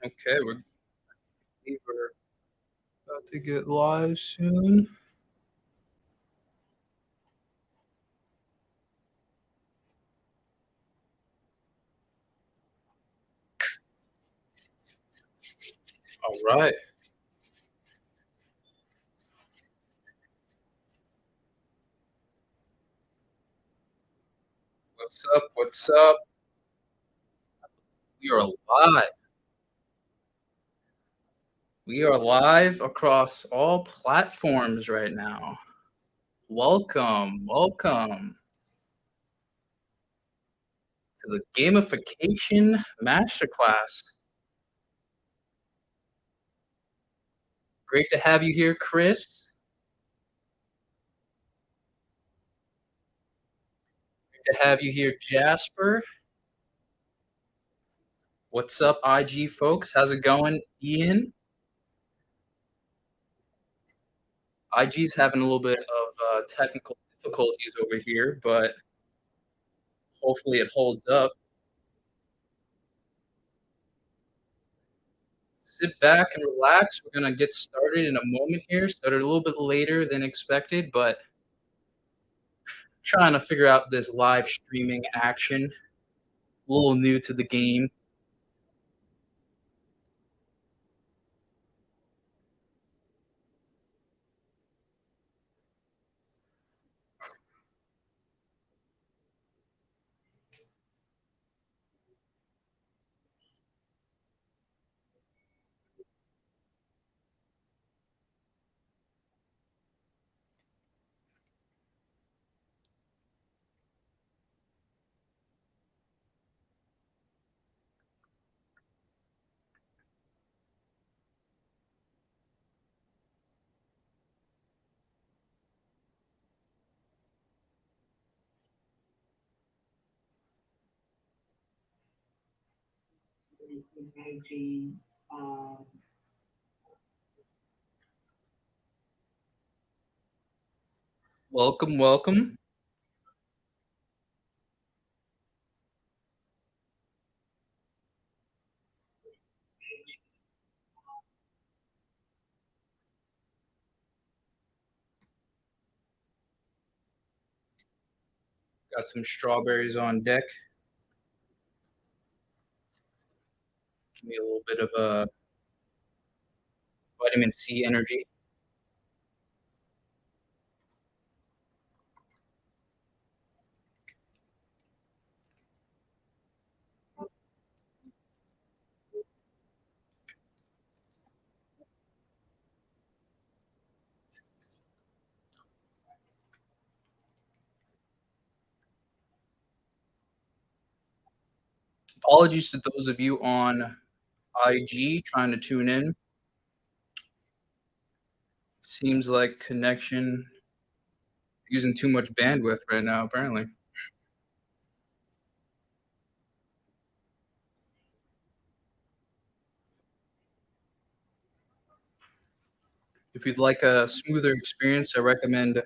Okay, we're about to get live soon. All right. What's up? What's up? We are live. We are live across all platforms right now. Welcome, welcome to the Gamification Masterclass. Great to have you here, Chris. Great to have you here, Jasper. What's up, IG folks? How's it going, Ian? IG's having a little bit of technical difficulties over here, but hopefully it holds up. Sit back and relax. We're gonna get started in a moment here. Started a little bit later than expected, but trying to figure out this live streaming action. A little new to the game. Welcome, welcome. Got some strawberries on deck. Give me a little bit of vitamin C energy. Apologies to those of you on IG trying to tune in. Seems like connection using too much bandwidth right now, apparently. If you'd like a smoother experience, I recommend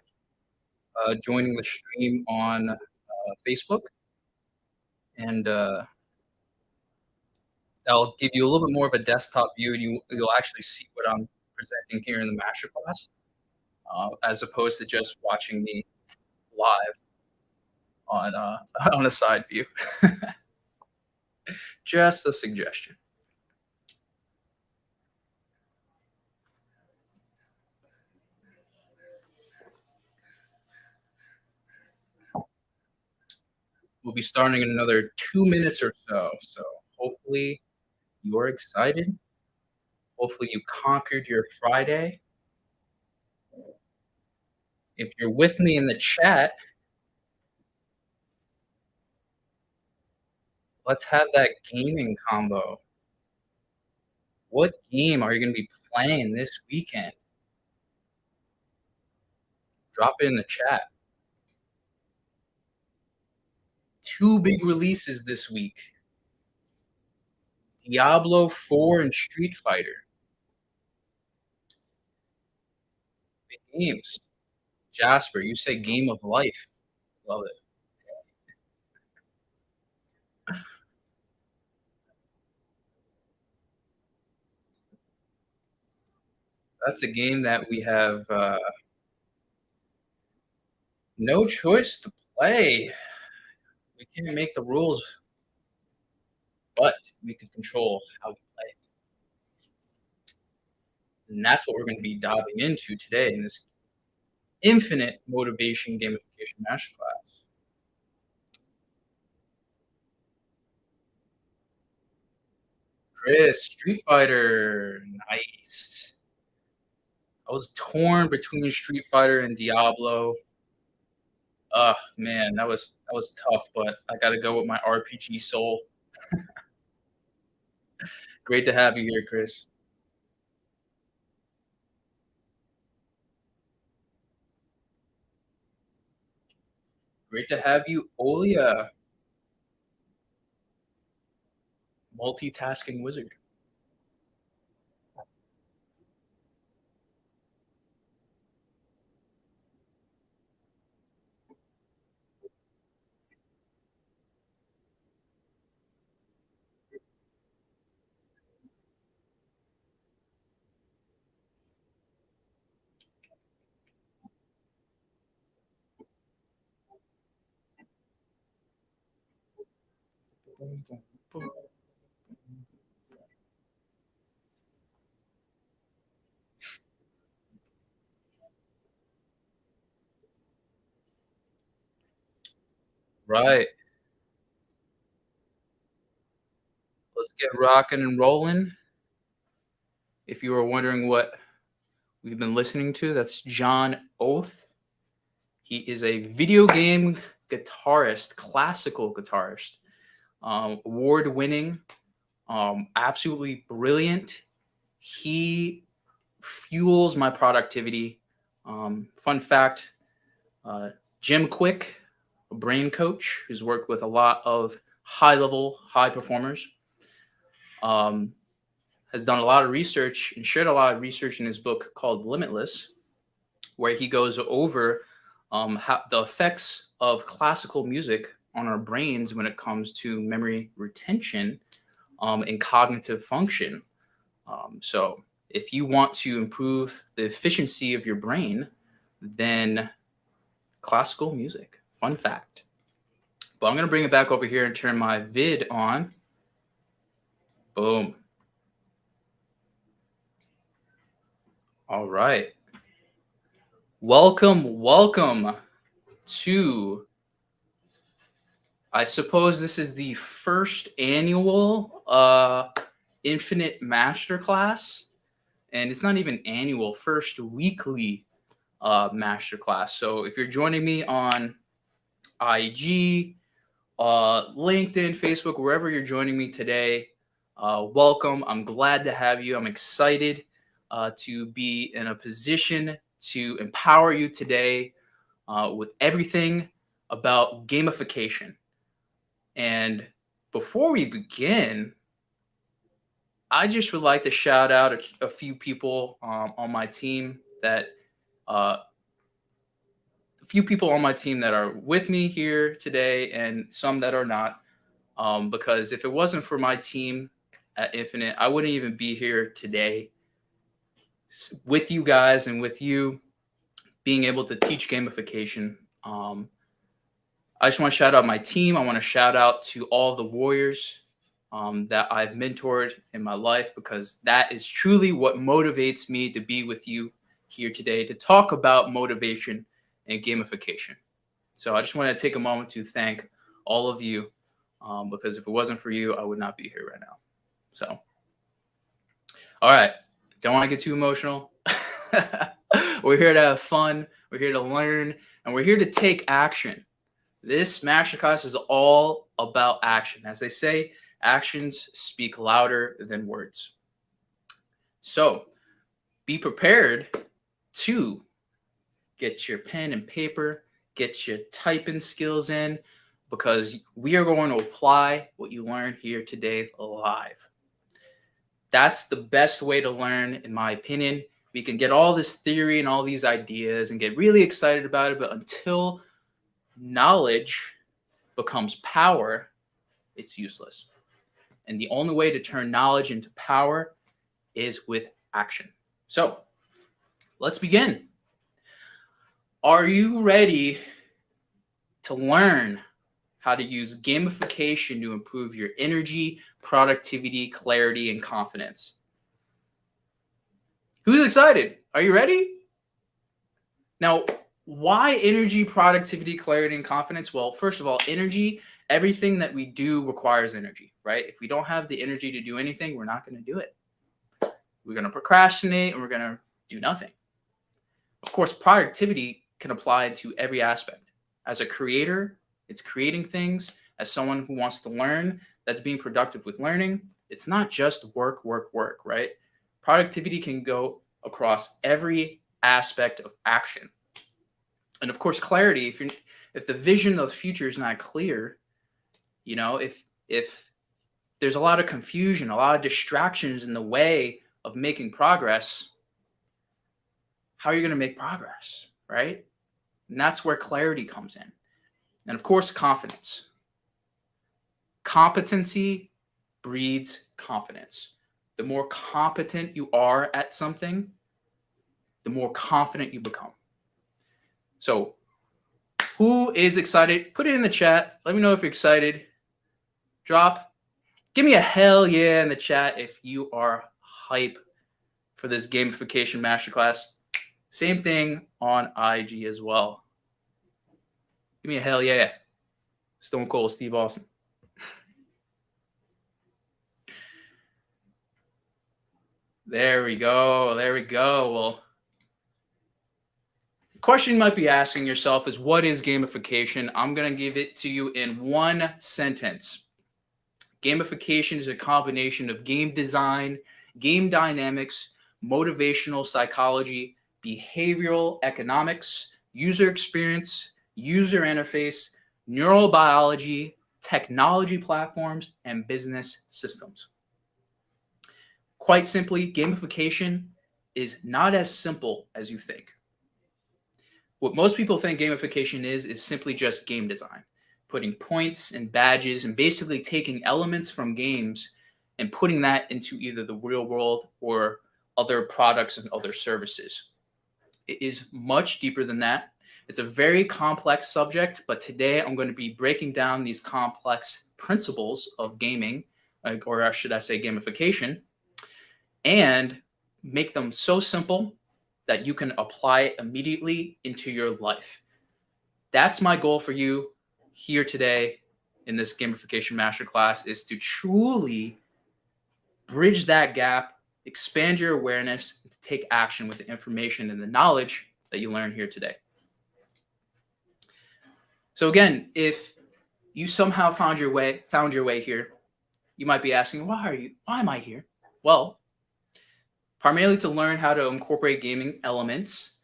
joining the stream on Facebook, and I'll give you a little bit more of a desktop view, and you'll actually see what I'm presenting here in the masterclass, as opposed to just watching me live on on a side view. Just a suggestion. We'll be starting in another 2 minutes or so. So hopefully you're excited. Hopefully you conquered your Friday. If you're with me in the chat, let's have that gaming combo. What game are you going to be playing this weekend? Drop it in the chat. Two big releases this week. Diablo 4 and Street Fighter. Big games. Jasper, you say game of life. Love it. That's a game that we have no choice to play. We can't make the rules, but we can control how we play. And that's what we're going to be diving into today in this infinite motivation gamification masterclass. Chris, Street Fighter, nice. I was torn between Street Fighter and Diablo. Man, that was tough, but I gotta go with my RPG soul. Great to have you here, Chris. Great to have you, Olia, multitasking wizard. Right. Let's get rocking and rolling. If you were wondering what we've been listening to, that's John Oath. He is a video game guitarist, classical guitarist, award winning, absolutely brilliant. He fuels my productivity. Fun fact, Jim Quick, a brain coach who's worked with a lot of high level, high performers, um, has done a lot of research and shared a lot of research in his book called Limitless, where he goes over how the effects of classical music on our brains when it comes to memory retention and cognitive function. So, if you want to improve the efficiency of your brain, then classical music. Fun fact. But I'm going to bring it back over here and turn my vid on. Boom. All right. Welcome to, I suppose this is the first annual Infinite Masterclass. And it's not even annual, first weekly masterclass. So if you're joining me on IG, LinkedIn, Facebook, wherever you're joining me today, welcome. I'm glad to have you. I'm excited to be in a position to empower you today with everything about gamification. And before we begin, I just would like to shout out a few people on my team that uh, are with me here today, and some that are not. Because if it wasn't for my team at Infinite, I wouldn't even be here today with you guys and with you being able to teach gamification. I just want to shout out my team. I want to shout out to all the warriors that I've mentored in my life, because that is truly what motivates me to be with you here today to talk about motivation and gamification. So I just want to take a moment to thank all of you, because if it wasn't for you, I would not be here right now. So, all right, don't want to get too emotional. We're here to have fun. We're here to learn, and we're here to take action. This masterclass is all about action. As they say, actions speak louder than words. So be prepared to get your pen and paper, get your typing skills in, because we are going to apply what you learned here today live. That's the best way to learn, in my opinion. We can get all this theory and all these ideas and get really excited about it, but until knowledge becomes power, it's useless. And the only way to turn knowledge into power is with action. So let's begin. Are you ready to learn how to use gamification to improve your energy, productivity, clarity, and confidence? Who's excited? Are you ready? Now, why energy, productivity, clarity, and confidence? Well, first of all, energy, everything that we do requires energy, right? If we don't have the energy to do anything, we're not going to do it. We're going to procrastinate and we're going to do nothing. Of course, productivity can apply to every aspect. As a creator, it's creating things. As someone who wants to learn, that's being productive with learning. It's not just work, right? Productivity can go across every aspect of action. And of course, clarity, if the vision of the future is not clear, if there's a lot of confusion, a lot of distractions in the way of making progress, how are you going to make progress, right? And that's where clarity comes in. And of course, confidence. Competency breeds confidence. The more competent you are at something, the more confident you become. So, who is excited? Put it in the chat. Let me know if you're excited. Give me a hell yeah in the chat if you are hype for this gamification masterclass. Same thing on IG as well. Give me a hell yeah. Stone Cold Steve Austin. There we go. Well, the question you might be asking yourself is, what is gamification? I'm going to give it to you in one sentence. Gamification is a combination of game design, game dynamics, motivational psychology, behavioral economics, user experience, user interface, neurobiology, technology platforms, and business systems. Quite simply, gamification is not as simple as you think. What most people think gamification is simply just game design, putting points and badges and basically taking elements from games and putting that into either the real world or other products and other services. It is much deeper than that. It's a very complex subject, but today I'm going to be breaking down these complex principles of gaming, or should I say gamification, and make them so simple that you can apply it immediately into your life. That's my goal for you here today in this gamification masterclass, is to truly bridge that gap, expand your awareness, and take action with the information and the knowledge that you learn here today. So again, if you somehow found your way here, you might be asking, why am I here? Well, primarily to learn how to incorporate gaming elements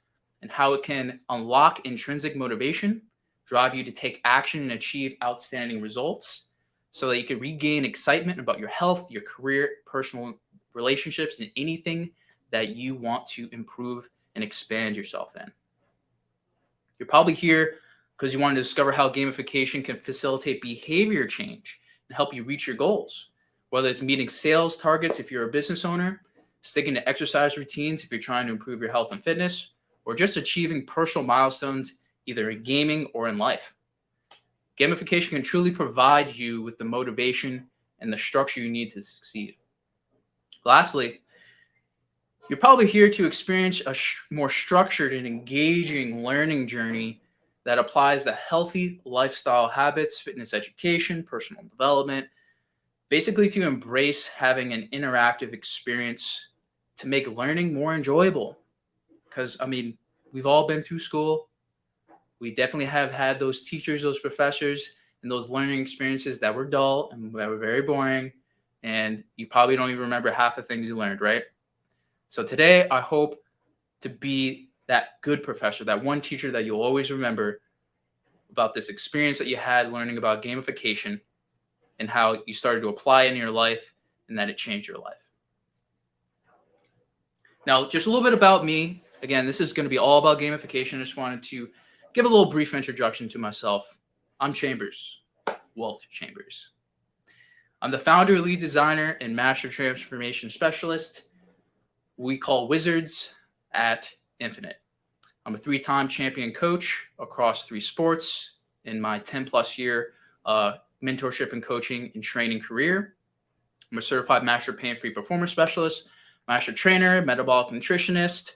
and how it can unlock intrinsic motivation, drive you to take action and achieve outstanding results so that you can regain excitement about your health, your career, personal relationships, and anything that you want to improve and expand yourself in. You're probably here because you want to discover how gamification can facilitate behavior change and help you reach your goals, whether it's meeting sales targets if you're a business owner, sticking to exercise routines if you're trying to improve your health and fitness, or just achieving personal milestones either in gaming or in life. Gamification can truly provide you with the motivation and the structure you need to succeed. Lastly, you're probably here to experience a more structured and engaging learning journey that applies the healthy lifestyle habits, fitness education, personal development, basically to embrace having an interactive experience to make learning more enjoyable. Because, we've all been through school. We definitely have had those teachers, those professors, and those learning experiences that were dull and that were very boring. And you probably don't even remember half the things you learned, right? So today, I hope to be that good professor, that one teacher that you'll always remember about this experience that you had learning about gamification and how you started to apply it in your life and that it changed your life. Now, just a little bit about me. Again, this is going to be all about gamification. I just wanted to give a little brief introduction to myself. I'm Walt Chambers. I'm the founder, lead designer, and master transformation specialist we call wizards at Infitnite. I'm a 3-time champion coach across 3 sports in my 10 plus year mentorship and coaching and training career. I'm a certified master pain-free performance specialist, master trainer, metabolic nutritionist,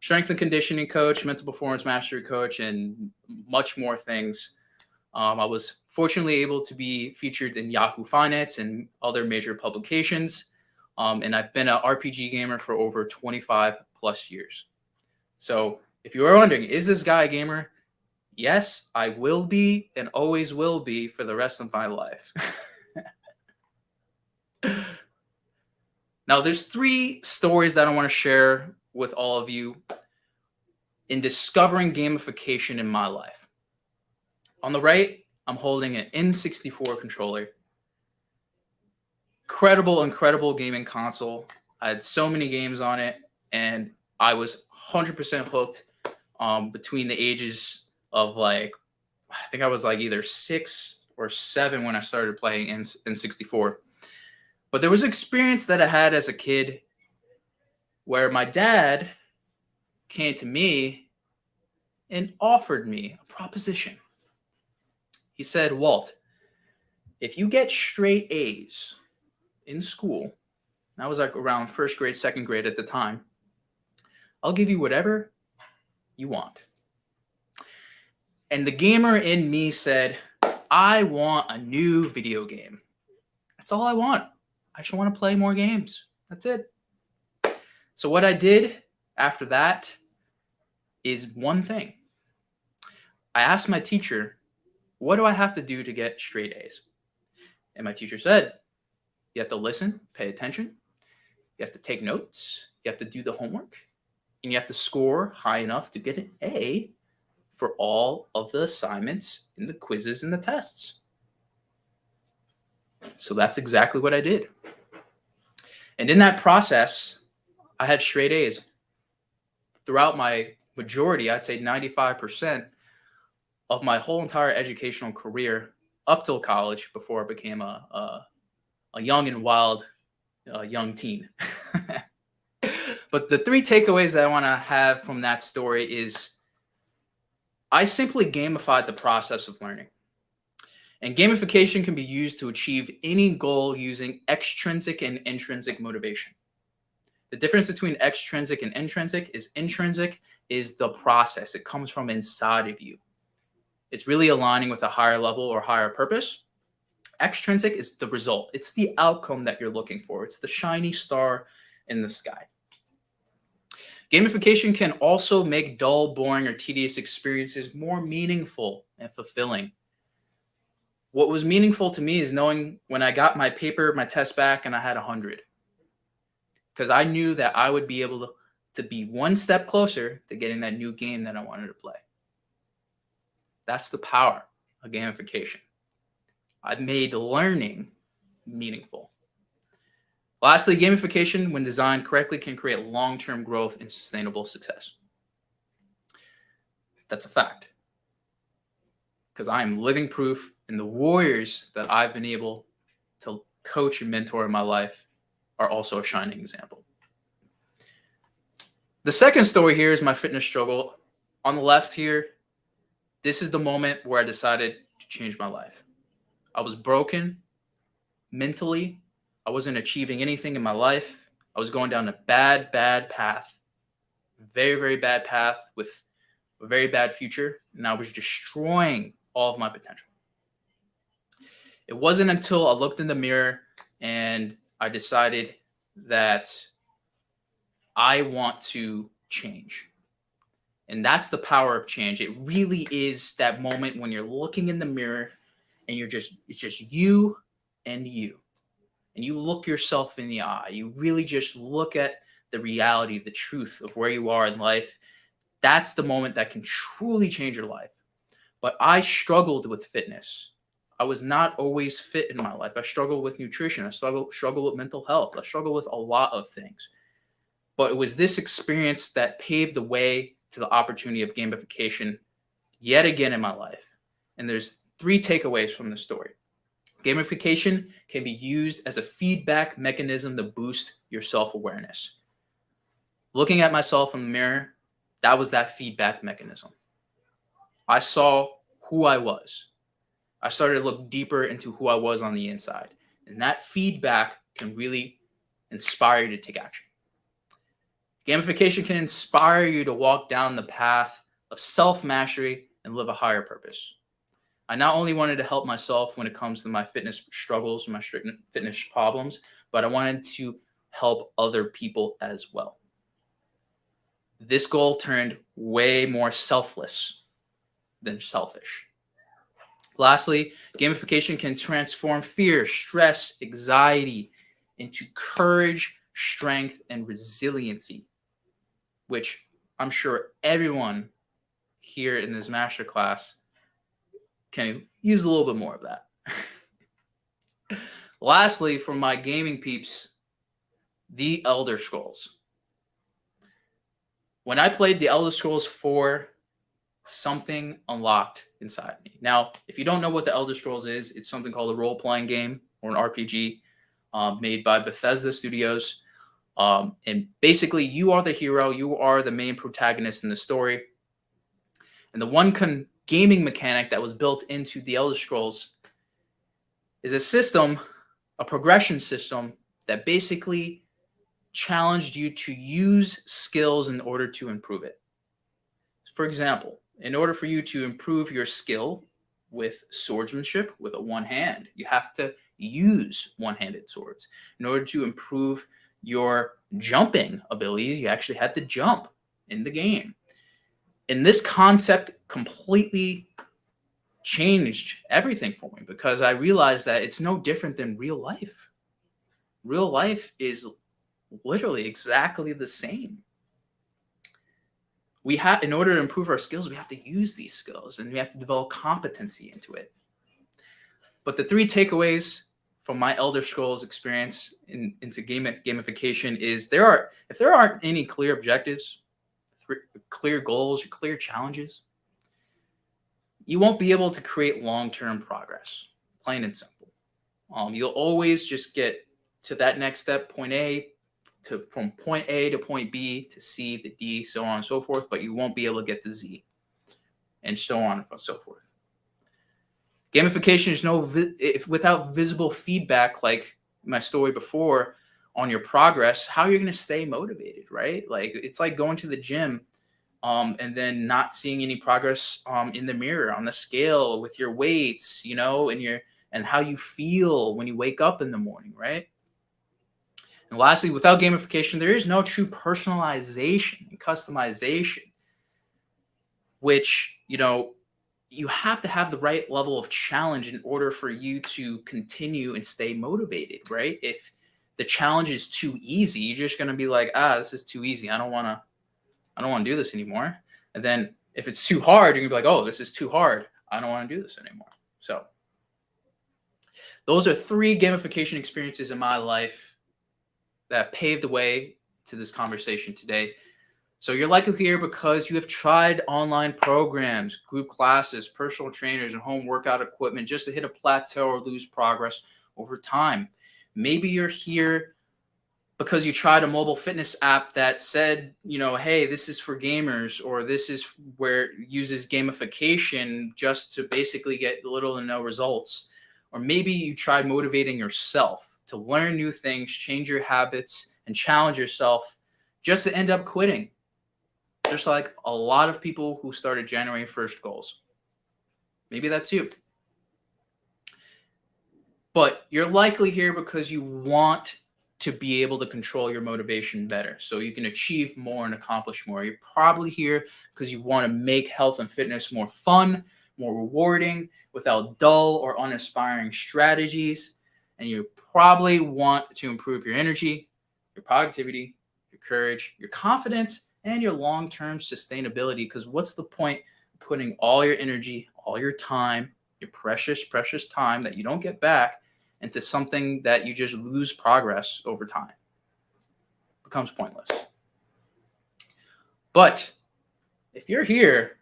strength and conditioning coach, mental performance mastery coach, and much more things. I was fortunately able to be featured in Yahoo Finance and other major publications. And I've been an RPG gamer for over 25 plus years. So if you are wondering, is this guy a gamer? Yes, I will be and always will be for the rest of my life. Now, there's 3 stories that I want to share with all of you in discovering gamification in my life. On the right, I'm holding an N64 controller. Incredible gaming console. I had so many games on it, and I was 100% hooked between the ages of I think I was either 6 or 7 when I started playing N64. But there was an experience that I had as a kid where my dad came to me and offered me a proposition. He said, Walt, if you get straight A's in school, and I was around 1st grade, 2nd grade at the time, I'll give you whatever you want. And the gamer in me said, I want a new video game. That's all I want. I just want to play more games. That's it. So what I did after that is one thing. I asked my teacher, what do I have to do to get straight A's? And my teacher said, you have to listen, pay attention. You have to take notes. You have to do the homework. And you have to score high enough to get an A for all of the assignments and the quizzes and the tests. So that's exactly what I did. And in that process, I had straight A's. Throughout my majority, I'd say 95% of my whole entire educational career up till college before I became a young and wild young teen. But the 3 takeaways that I want to have from that story is I simply gamified the process of learning. And gamification can be used to achieve any goal using extrinsic and intrinsic motivation. The difference between extrinsic and intrinsic is the process. It comes from inside of you. It's really aligning with a higher level or higher purpose. Extrinsic is the result. It's the outcome that you're looking for. It's the shiny star in the sky. Gamification can also make dull, boring, or tedious experiences more meaningful and fulfilling. What was meaningful to me is knowing when I got my test back and I had 100. Because I knew that I would be able to be one step closer to getting that new game that I wanted to play. That's the power of gamification. I've made learning meaningful. Lastly, gamification, when designed correctly, can create long-term growth and sustainable success. That's a fact. Because I am living proof, and the warriors that I've been able to coach and mentor in my life are also a shining example. The second story here is my fitness struggle. On the left here, this is the moment where I decided to change my life. I was broken mentally. I wasn't achieving anything in my life. I was going down a bad path. Very, very bad path with a very bad future. And I was destroying all of my potential. It wasn't until I looked in the mirror and I decided that I want to change. And that's the power of change. It really is that moment when you're looking in the mirror and it's just you and you. And you look yourself in the eye. You really just look at the reality, the truth of where you are in life. That's the moment that can truly change your life. But I struggled with fitness. I was not always fit in my life. I struggled with nutrition. I struggled with mental health. I struggled with a lot of things. But it was this experience that paved the way to the opportunity of gamification yet again in my life. And there's 3 takeaways from the story. Gamification can be used as a feedback mechanism to boost your self-awareness. Looking at myself in the mirror, that was that feedback mechanism. I saw who I was. I started to look deeper into who I was on the inside. And that feedback can really inspire you to take action. Gamification can inspire you to walk down the path of self-mastery and live a higher purpose. I not only wanted to help myself when it comes to my fitness struggles, my fitness problems, but I wanted to help other people as well. This goal turned way more selfless than selfish. Lastly, gamification can transform fear, stress, anxiety into courage, strength, and resiliency, which I'm sure everyone here in this masterclass can use a little bit more of that. Lastly, for my gaming peeps, the Elder Scrolls. When I played the Elder Scrolls 4, something unlocked inside me. Now, if you don't know what the Elder Scrolls is, it's something called a role-playing game or an RPG made by Bethesda Studios. And basically, you are the hero. You are the main protagonist in the story. And the one gaming mechanic that was built into the Elder Scrolls is a system, a progression system that basically challenged you to use skills in order to improve it. For example, in order for you to improve your skill with swordsmanship with a one hand, you have to use one-handed swords. In order to improve your jumping abilities, you actually had to jump in the game. And this concept completely changed everything for me because I realized that it's no different than real life. Real life is literally exactly the same. In order to improve our skills, we have to use these skills and we have to develop competency into it. But the 3 takeaways from my Elder Scrolls experience into gamification is if there aren't any clear objectives, clear goals, or clear challenges, you won't be able to create long-term progress, plain and simple. You'll always just get to that next step, from point A to point B to C to D, so on and so forth, but you won't be able to get to Z, and so on and so forth. Gamification is without visible feedback, like my story before, on your progress, how are you going to stay motivated, right? Like it's like going to the gym and then not seeing any progress in the mirror, on the scale, with your weights, and how you feel when you wake up in the morning, right? And lastly, without gamification, there is no true personalization and customization, which, you have to have the right level of challenge in order for you to continue and stay motivated, right? If the challenge is too easy, you're just going to be like, this is too easy. I don't want to do this anymore. And then if it's too hard, you're going to be like, oh, this is too hard. I don't want to do this anymore. So those are 3 gamification experiences in my life that paved the way to this conversation today. So you're likely here because you have tried online programs, group classes, personal trainers, and home workout equipment just to hit a plateau or lose progress over time. Maybe you're here because you tried a mobile fitness app that said, hey, this is for gamers, or this is where it uses gamification just to basically get little to no results. Or maybe you tried motivating yourself to learn new things, change your habits, and challenge yourself just to end up quitting. Just like a lot of people who started January 1st goals. Maybe that's you. But you're likely here because you want to be able to control your motivation better so you can achieve more and accomplish more. You're probably here because you want to make health and fitness more fun, more rewarding, without dull or uninspiring strategies. And you probably want to improve your energy, your productivity, your courage, your confidence, and your long-term sustainability. Because what's the point of putting all your energy, all your time, your precious, precious time that you don't get back into something that you just lose progress over time? It becomes pointless. But if you're here,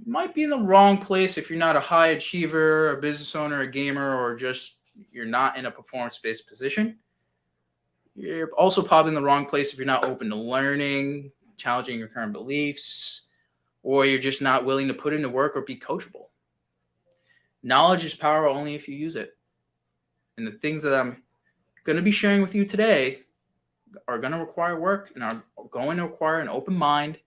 you might be in the wrong place if you're not a high achiever, a business owner, a gamer, or just you're not in a performance-based position. You're also probably in the wrong place if you're not open to learning, challenging your current beliefs, or you're just not willing to put into work or be coachable. Knowledge is power only if you use it. And the things that I'm going to be sharing with you today are going to require work and are going to require an open mind,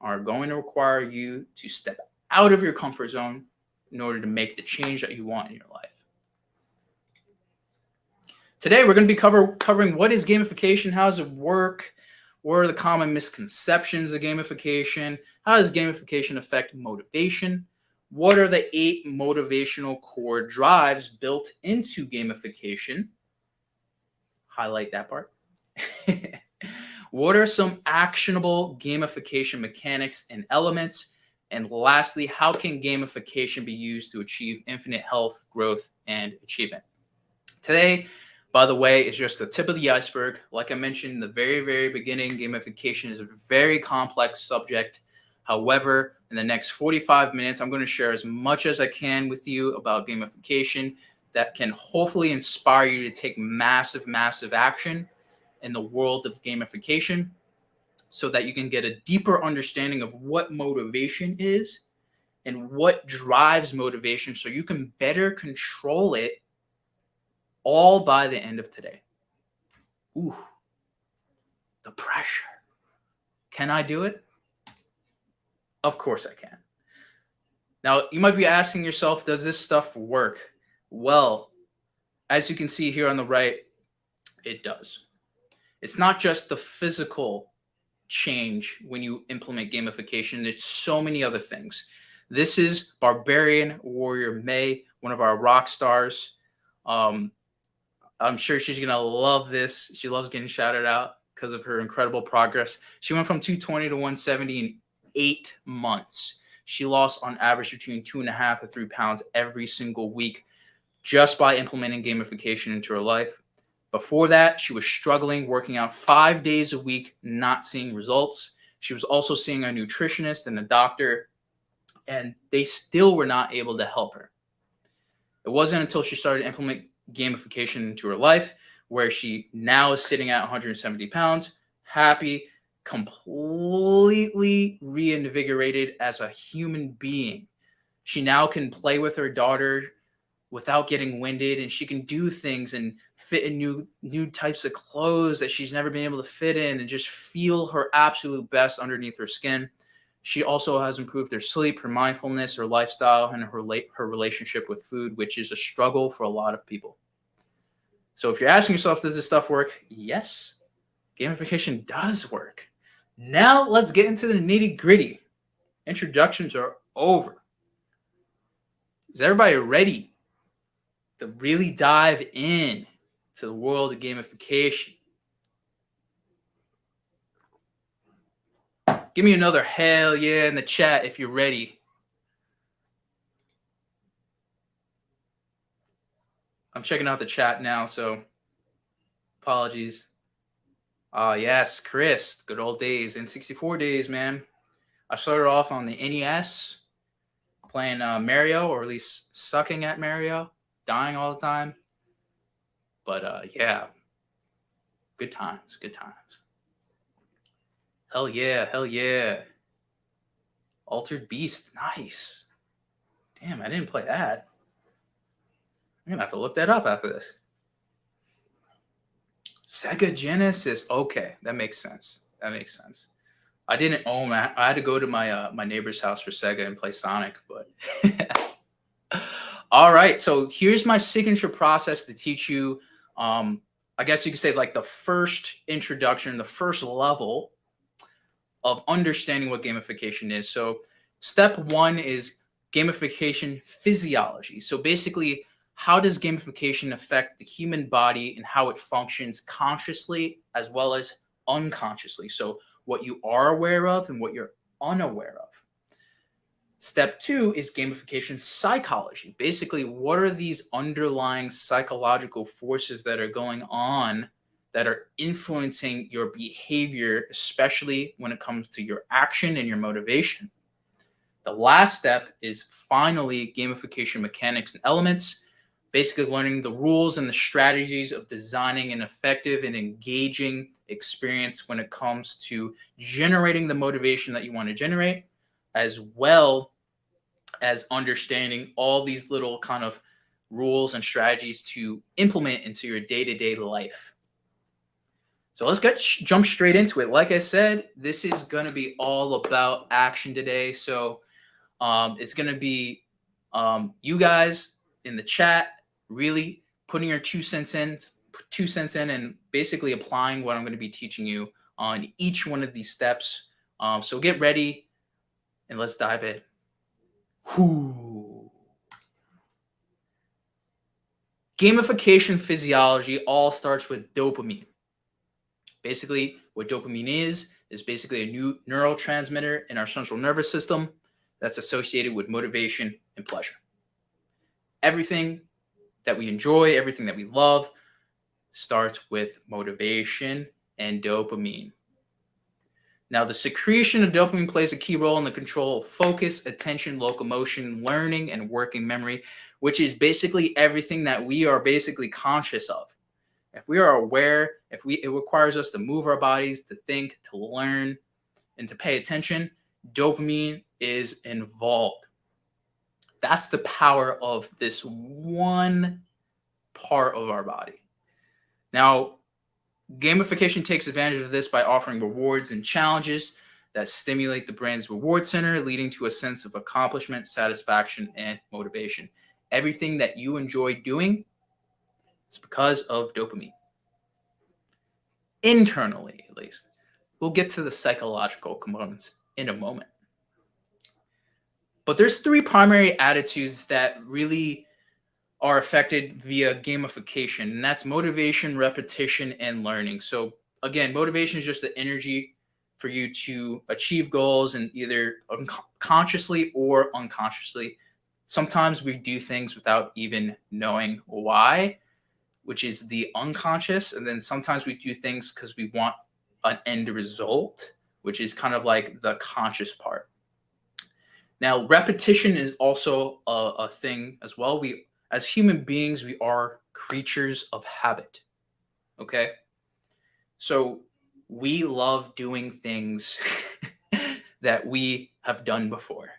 are going to require you to step out of your comfort zone in order to make the change that you want in your life. Today, we're going to be covering what is gamification, how does it work, what are the common misconceptions of gamification, how does gamification affect motivation, what are the 8 motivational core drives built into gamification, highlight that part. What are some actionable gamification mechanics and elements? And lastly, how can gamification be used to achieve infinite health, growth, and achievement? Today, by the way, is just the tip of the iceberg. Like I mentioned in the very, very beginning, gamification is a very complex subject. However, in the next 45 minutes, I'm going to share as much as I can with you about gamification that can hopefully inspire you to take massive, massive action in the world of gamification so that you can get a deeper understanding of what motivation is and what drives motivation so you can better control it all by the end of today. Ooh, the pressure. Can I do it? Of course I can. Now, you might be asking yourself, does this stuff work? Well, as you can see here on the right, it does. It's not just the physical change when you implement gamification. It's so many other things. This is Barbarian Warrior May, one of our rock stars. I'm sure she's going to love this. She loves getting shouted out because of her incredible progress. She went from 220 to 170 in 8 months. She lost on average between 2.5 to 3 pounds every single week just by implementing gamification into her life. Before that, she was struggling, working out 5 days a week, not seeing results. She was also seeing a nutritionist and a doctor, and they still were not able to help her. It wasn't until she started to implement gamification into her life where she now is sitting at 170 pounds, happy, completely reinvigorated as a human being. She now can play with her daughter without getting winded, and she can do things and fit in new types of clothes that she's never been able to fit in and just feel her absolute best underneath her skin. She also has improved her sleep, her mindfulness, her lifestyle, and her relationship with food, which is a struggle for a lot of people. So if you're asking yourself, does this stuff work? Yes, gamification does work. Now let's get into the nitty-gritty. Introductions are over. Is everybody ready to really dive in to the world of gamification? Give me another hell yeah in the chat if you're ready. I'm checking out the chat now, so apologies. Yes, Chris, good old days. N64 days, man. I started off on the NES playing Mario, or at least sucking at Mario, dying all the time. But yeah, good times, good times. Hell yeah, hell yeah. Altered Beast, nice. Damn, I didn't play that. I'm gonna have to look that up after this. Sega Genesis, okay, that makes sense. That makes sense. I didn't own that. I had to go to my my neighbor's house for Sega and play Sonic, but all right. So here's my signature process to teach you. I guess you could say like the first introduction, the first level of understanding what gamification is. So step 1 is gamification physiology. So basically, how does gamification affect the human body and how it functions consciously as well as unconsciously? So what you are aware of and what you're unaware of. Step 2 is gamification psychology. Basically, what are these underlying psychological forces that are going on that are influencing your behavior, especially when it comes to your action and your motivation? The last step is finally gamification mechanics and elements. basically learning the rules and the strategies of designing an effective and engaging experience when it comes to generating the motivation that you want to generate, as well as understanding all these little kind of rules and strategies to implement into your day-to-day life. So let's jump straight into it. Like I said, this is going to be all about action today. So it's going to be you guys in the chat really putting your 2 cents in, and basically applying what I'm going to be teaching you on each one of these steps. So get ready and let's dive in. Whew. Gamification physiology all starts with dopamine. Basically, what dopamine is basically a new neurotransmitter in our central nervous system that's associated with motivation and pleasure. Everything that we enjoy, everything that we love starts with motivation and dopamine. Now, the secretion of dopamine plays a key role in the control of focus, attention, locomotion, learning, and working memory, which is basically everything that we are basically conscious of. If we are aware, it requires us to move our bodies, to think, to learn, and to pay attention, dopamine is involved. That's the power of this one part of our body. Now, gamification takes advantage of this by offering rewards and challenges that stimulate the brain's reward center, leading to a sense of accomplishment, satisfaction, and motivation. Everything that you enjoy doing is because of dopamine. Internally, at least. We'll get to the psychological components in a moment. But there's 3 primary attitudes that really are affected via gamification, and that's motivation, repetition, and learning. So again, motivation is just the energy for you to achieve goals, and either consciously or unconsciously. Sometimes we do things without even knowing why, which is the unconscious. And then sometimes we do things because we want an end result, which is kind of like the conscious part. Now, repetition is also a thing as well. As human beings, we are creatures of habit. Okay? So we love doing things that we have done before,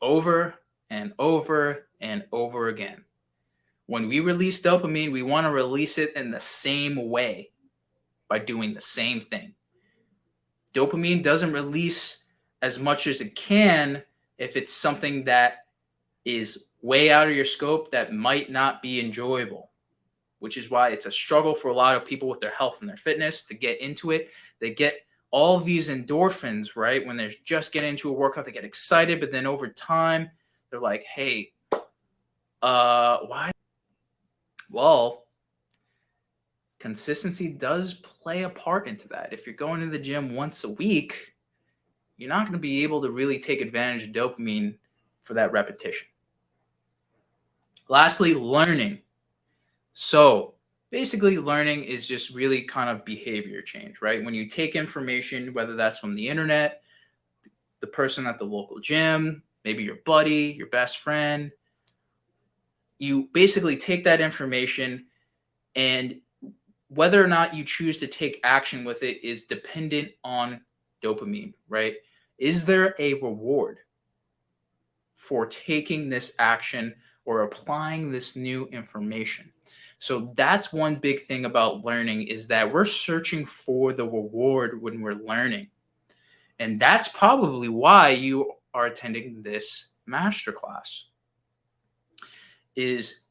over and over and over again. When we release dopamine, we want to release it in the same way by doing the same thing. Dopamine doesn't release as much as it can if it's something that is way out of your scope that might not be enjoyable, which is why it's a struggle for a lot of people with their health and their fitness to get into it. They get all of these endorphins, right? When they're just getting into a workout, they get excited, but then over time, they're like, hey, why? Well, consistency does play a part into that. If you're going to the gym once a week, you're not going to be able to really take advantage of dopamine for that repetition. Lastly, learning. So basically, learning is just really kind of behavior change, right? When you take information, whether that's from the internet, the person at the local gym, maybe your buddy, your best friend, you basically take that information, and whether or not you choose to take action with it is dependent on dopamine, right? Is there a reward for taking this action or applying this new information? So that's one big thing about learning, is that we're searching for the reward when we're learning. And that's probably why you are attending this masterclass. There's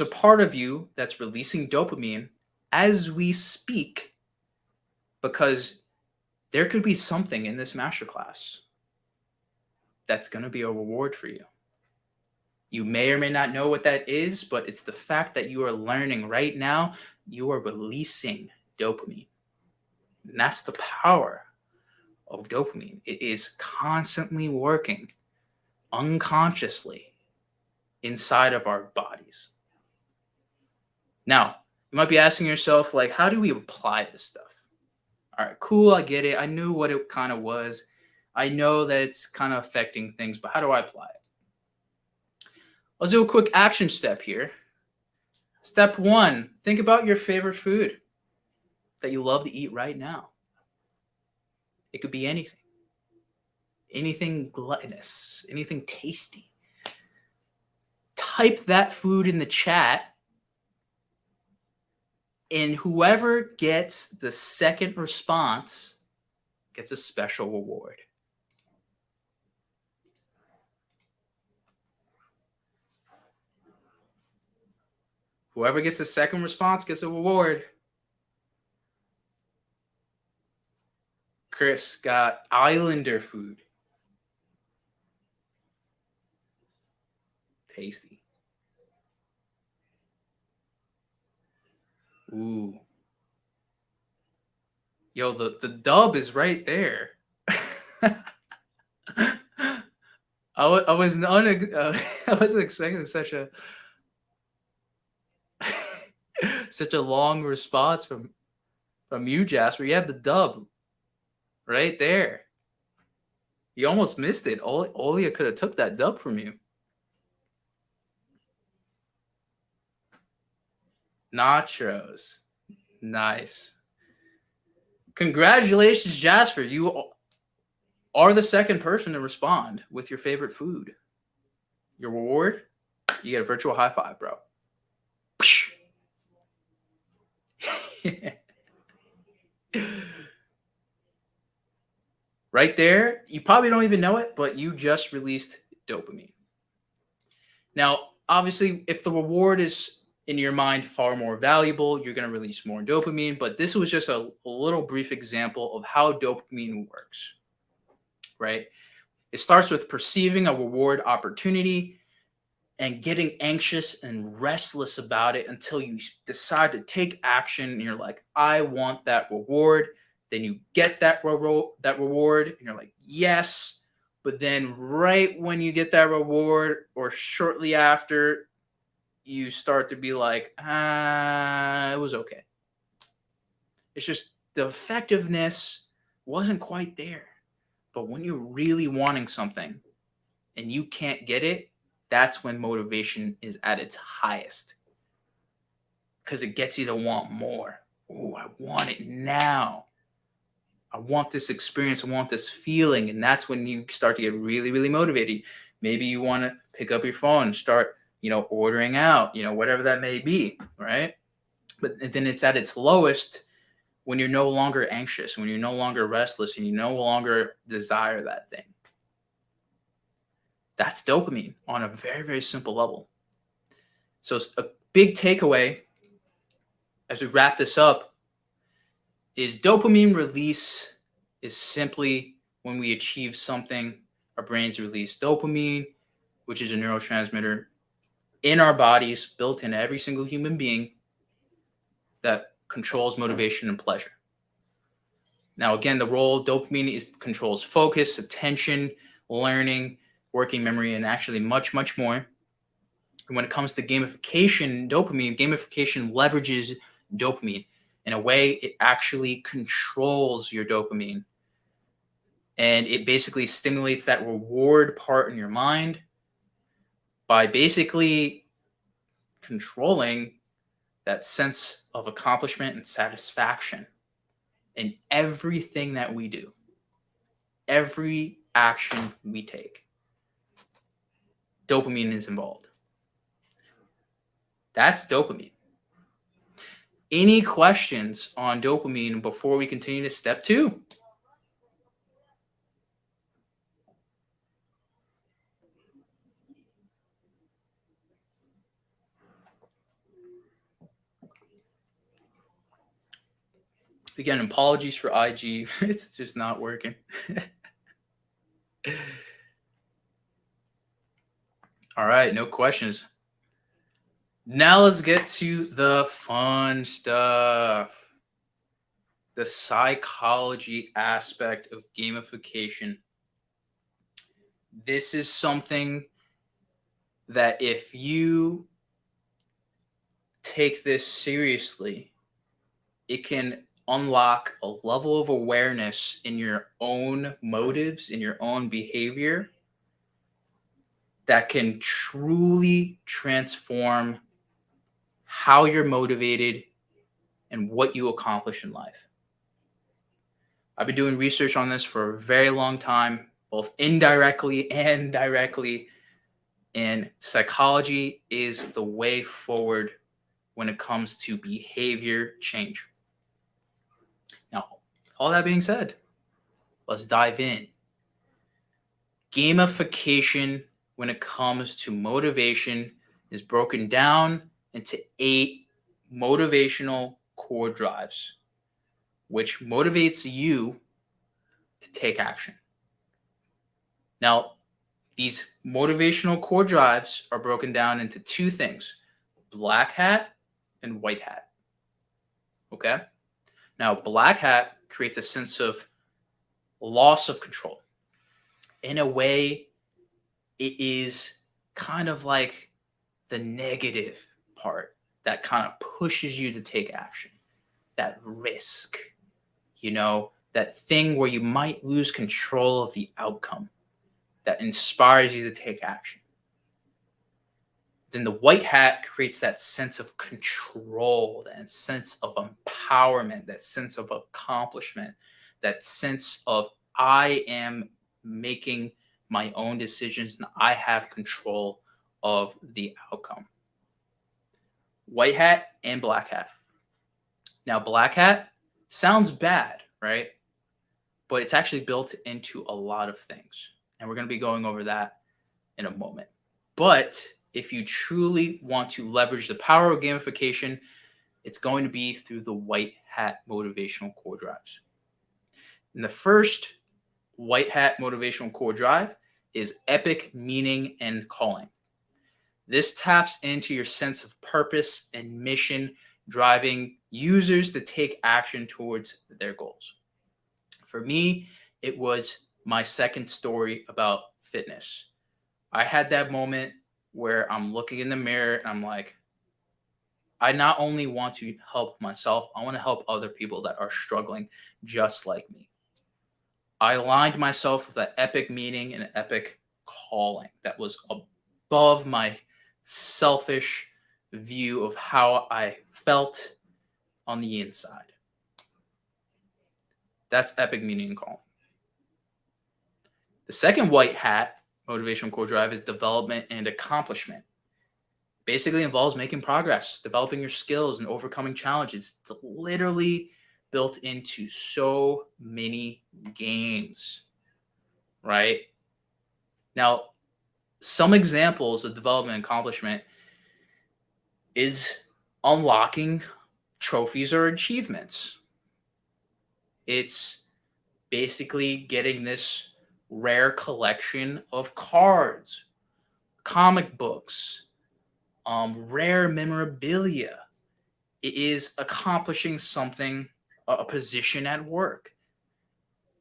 a part of you that's releasing dopamine as we speak, because there could be something in this masterclass that's going to be a reward for you. You may or may not know what that is, but it's the fact that you are learning right now. You are releasing dopamine. And that's the power of dopamine. It is constantly working unconsciously inside of our bodies. Now, you might be asking yourself, like, how do we apply this stuff? All right, cool, I get it. I knew what it kind of was. I know that it's kind of affecting things, but how do I apply it? Let's do a quick action step here. Step 1, think about your favorite food that you love to eat right now. It could be anything. Anything gluttonous, anything tasty. Type that food in the chat, and whoever gets the second response gets a special reward. Whoever gets the second response gets a reward. Chris got Islander food. Tasty. Ooh. Yo, the dub is right there. I wasn't expecting such a such a long response from you, Jasper. You had the dub right there. You almost missed it. Olia could have took that dub from you. Nachos. Nice. Congratulations, Jasper. You are the second person to respond with your favorite food. Your reward, you get a virtual high five, bro. Right there, you probably don't even know it, but you just released dopamine. Now, obviously, if the reward is in your mind far more valuable, you're going to release more dopamine. But this was just a little brief example of how dopamine works, right? It starts with perceiving a reward opportunity and getting anxious and restless about it until you decide to take action and you're like, I want that reward. Then you get that reward and you're like, yes. But then right when you get that reward or shortly after, you start to be like, it was okay. It's just the effectiveness wasn't quite there. But when you're really wanting something and you can't get it, that's when motivation is at its highest. Because it gets you to want more. Oh, I want it now. I want this experience. I want this feeling. And that's when you start to get really, really motivated. Maybe you want to pick up your phone and start, ordering out, whatever that may be, right? But then it's at its lowest when you're no longer anxious, when you're no longer restless, and you no longer desire that thing. That's dopamine on a very, very simple level. So a big takeaway as we wrap this up is dopamine release is simply when we achieve something, our brains release dopamine, which is a neurotransmitter in our bodies, built in every single human being, that controls motivation and pleasure. Now, again, the role of dopamine controls focus, attention, learning, working memory, and actually much, much more. And when it comes to gamification, gamification leverages dopamine. In a way, it actually controls your dopamine. And it basically stimulates that reward part in your mind by basically controlling that sense of accomplishment and satisfaction in everything that we do, every action we take. Dopamine is involved. That's dopamine. Any questions on dopamine before we continue to step 2? Again, apologies for IG. It's just not working. All right, no questions. Now let's get to the fun stuff. The psychology aspect of gamification. This is something that if you take this seriously, it can unlock a level of awareness in your own motives, in your own behavior, that can truly transform how you're motivated and what you accomplish in life. I've been doing research on this for a very long time, both indirectly and directly, and psychology is the way forward when it comes to behavior change. Now, all that being said, let's dive in. Gamification, when it comes to motivation, is broken down into 8 motivational core drives, which motivates you to take action. Now, these motivational core drives are broken down into 2 things: black hat and white hat. Okay? Now, black hat creates a sense of loss of control. In a way, it is kind of like the negative part that kind of pushes you to take action. That risk, that thing where you might lose control of the outcome that inspires you to take action. Then the white hat creates that sense of control, that sense of empowerment, that sense of accomplishment, that sense of I am making my own decisions and I have control of the outcome. White hat and black hat. Now, black hat sounds bad, right? But it's actually built into a lot of things. And we're going to be going over that in a moment. But if you truly want to leverage the power of gamification, it's going to be through the white hat motivational core drives. And the first white hat motivational core drive is epic meaning and calling. This taps into your sense of purpose and mission, driving users to take action towards their goals. For me, it was my second story about fitness. I had that moment where I'm looking in the mirror and I'm like, I not only want to help myself, I want to help other people that are struggling just like me. I aligned myself with an epic meaning and an epic calling that was above my selfish view of how I felt on the inside. That's epic meaning and calling. The second white hat motivational core drive is development and accomplishment. Basically involves making progress, developing your skills, and overcoming challenges. It's literally built into so many games, right? Now, some examples of development and accomplishment is unlocking trophies or achievements. It's basically getting this rare collection of cards, comic books, rare memorabilia. It is accomplishing something, a position at work.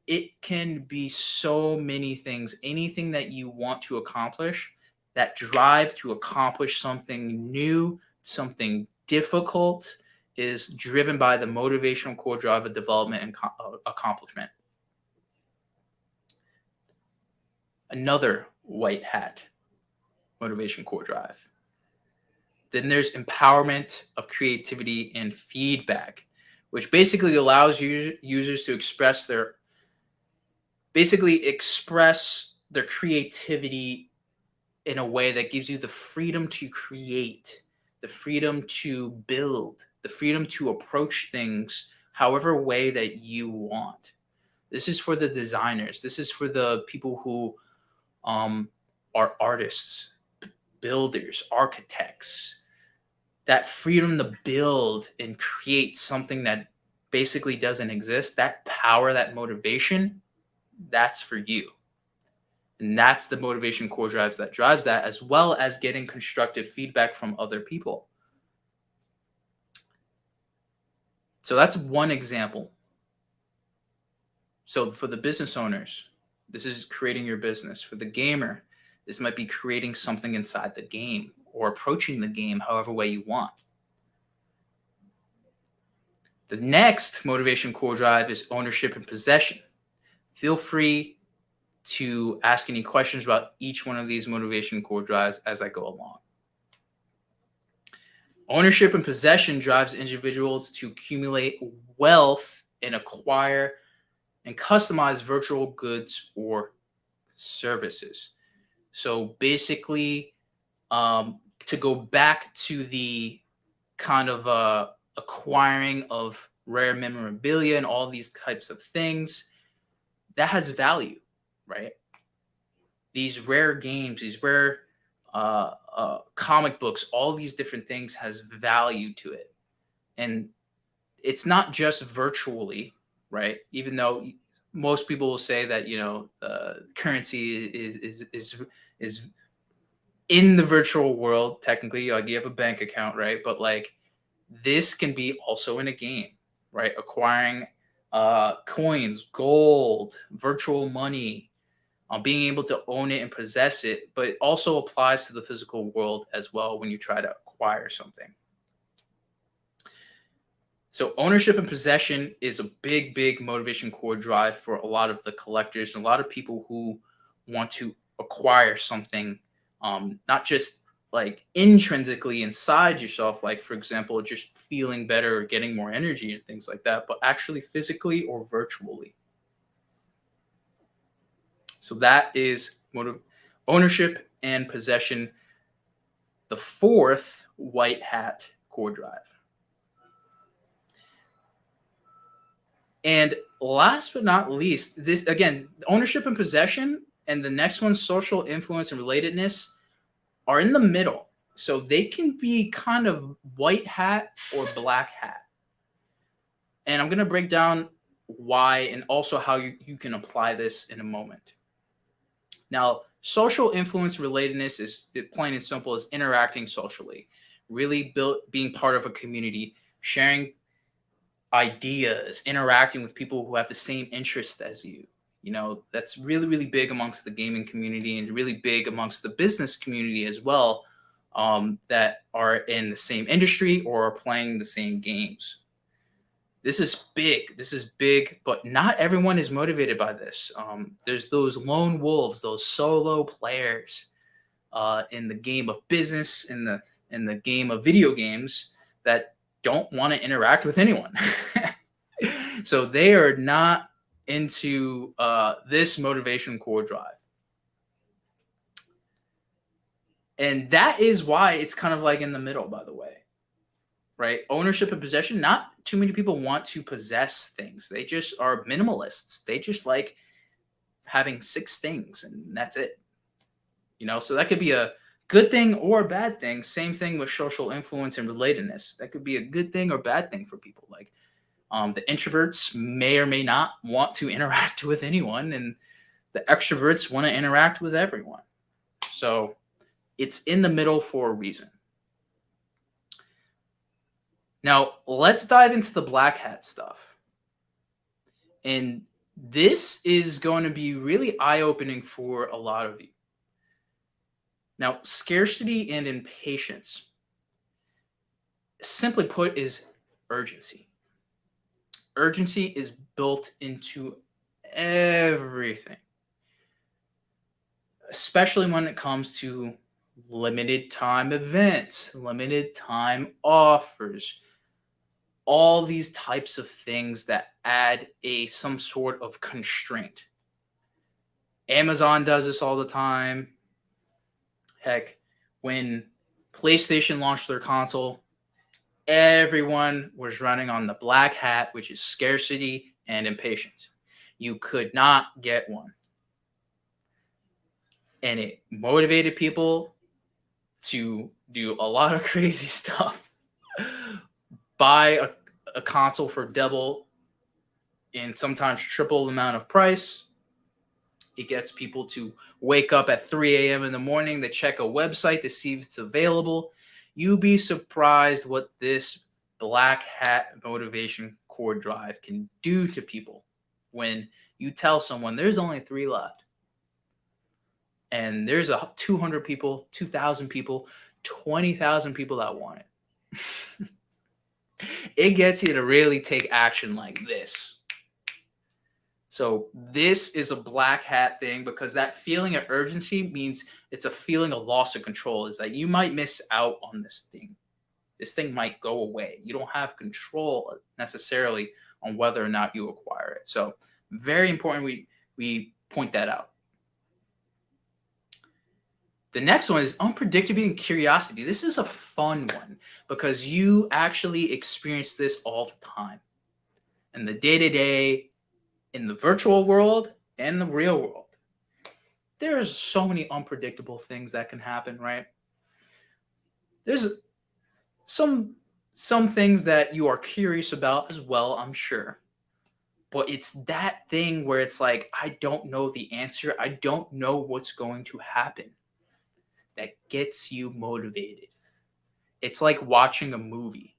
It can be so many things, anything that you want to accomplish, that drive to accomplish something new, something difficult is driven by the motivational core drive of development and accomplishment. Another white hat motivation core drive. Then there's empowerment of creativity and feedback, which basically allows users to express their creativity in a way that gives you the freedom to create, the freedom to build, the freedom to approach things however way that you want. This is for the designers. This is for the people who are artists, builders, architects. That freedom to build and create something that basically doesn't exist, that power, that motivation, that's for you. And that's the motivation core drives that drives that, as well as getting constructive feedback from other people. So that's one example. So for the business owners, this is creating your business. For the gamer, this might be creating something inside the game or approaching the game however way you want. The next motivation core drive is ownership and possession. Feel free to ask any questions about each one of these motivation core drives as I go along. Ownership and possession drives individuals to accumulate wealth and acquire and customize virtual goods or services. So basically, to go back to the kind of acquiring of rare memorabilia and all these types of things, that has value, right? These rare games, these rare comic books, all these different things has value to it. And it's not just virtually, right? Even though most people will say that, currency is in the virtual world. Technically, like, you have a bank account, right? But like, this can be also in a game, right? Acquiring coins, gold, virtual money, being able to own it and possess it, but it also applies to the physical world as well when you try to acquire something. So ownership and possession is a big, big motivation core drive for a lot of the collectors and a lot of people who want to acquire something, not just like intrinsically inside yourself, like, for example, just feeling better or getting more energy and things like that, but actually physically or virtually. So that is ownership and possession, the fourth white hat core drive. And last but not least, this, again, ownership and possession, and the next one, social influence and relatedness, are in the middle. So they can be kind of white hat or black hat. And I'm going to break down why and also how you can apply this in a moment. Now, social influence relatedness is plain and simple as interacting socially, really being part of a community, sharing ideas, interacting with people who have the same interests as you. That's really, really big amongst the gaming community and really big amongst the business community as well, that are in the same industry or are playing the same games. This is big, but not everyone is motivated by this. There's those lone wolves, those solo players in the game of business, in the game of video games, that don't want to interact with anyone. So they are not into this motivation core drive. And that is why it's kind of like in the middle, by the way. Right? Ownership and possession, not too many people want to possess things. They just are minimalists. They just like having 6 things and that's it. So that could be a good thing or a bad thing. Same thing with social influence and relatedness. That could be a good thing or bad thing for people. Like, the introverts may or may not want to interact with anyone, and the extroverts want to interact with everyone. So it's in the middle for a reason. Now, let's dive into the black hat stuff. And this is going to be really eye-opening for a lot of you. Now, scarcity and impatience, simply put, is urgency. Urgency is built into everything, especially when it comes to limited time events, limited time offers, all these types of things that add some sort of constraint. Amazon does this all the time. Heck, when PlayStation launched their console, everyone was running on the black hat, which is scarcity and impatience. You could not get one. And it motivated people to do a lot of crazy stuff. Buy a console for double and sometimes triple the amount of price. It gets people to wake up at 3 a.m. in the morning to check a website to see if it's available. You'd be surprised what this black hat motivation core drive can do to people when you tell someone there's only 3 left. And there's 200 people, 2,000 people, 20,000 people that want it. It gets you to really take action like this. So this is a black hat thing because that feeling of urgency means it's a feeling of loss of control. Is that you might miss out on this thing. This thing might go away. You don't have control necessarily on whether or not you acquire it. So very important we point that out. The next one is unpredictability and curiosity. This is a fun one because you actually experience this all the time. In the day-to-day, in the virtual world, and the real world. There's so many unpredictable things that can happen, right? There's some things that you are curious about as well, I'm sure. But it's that thing where it's like, I don't know the answer. I don't know what's going to happen. That gets you motivated. It's like watching a movie,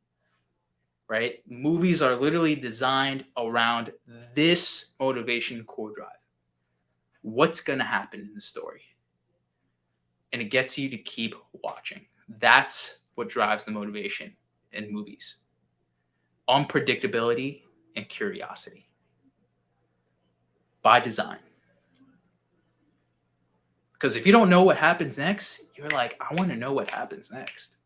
right? Movies are literally designed around this motivation core drive. What's going to happen in the story? And it gets you to keep watching. That's what drives the motivation in movies. Unpredictability and curiosity. By design. Because if you don't know what happens next, you're like, I want to know what happens next.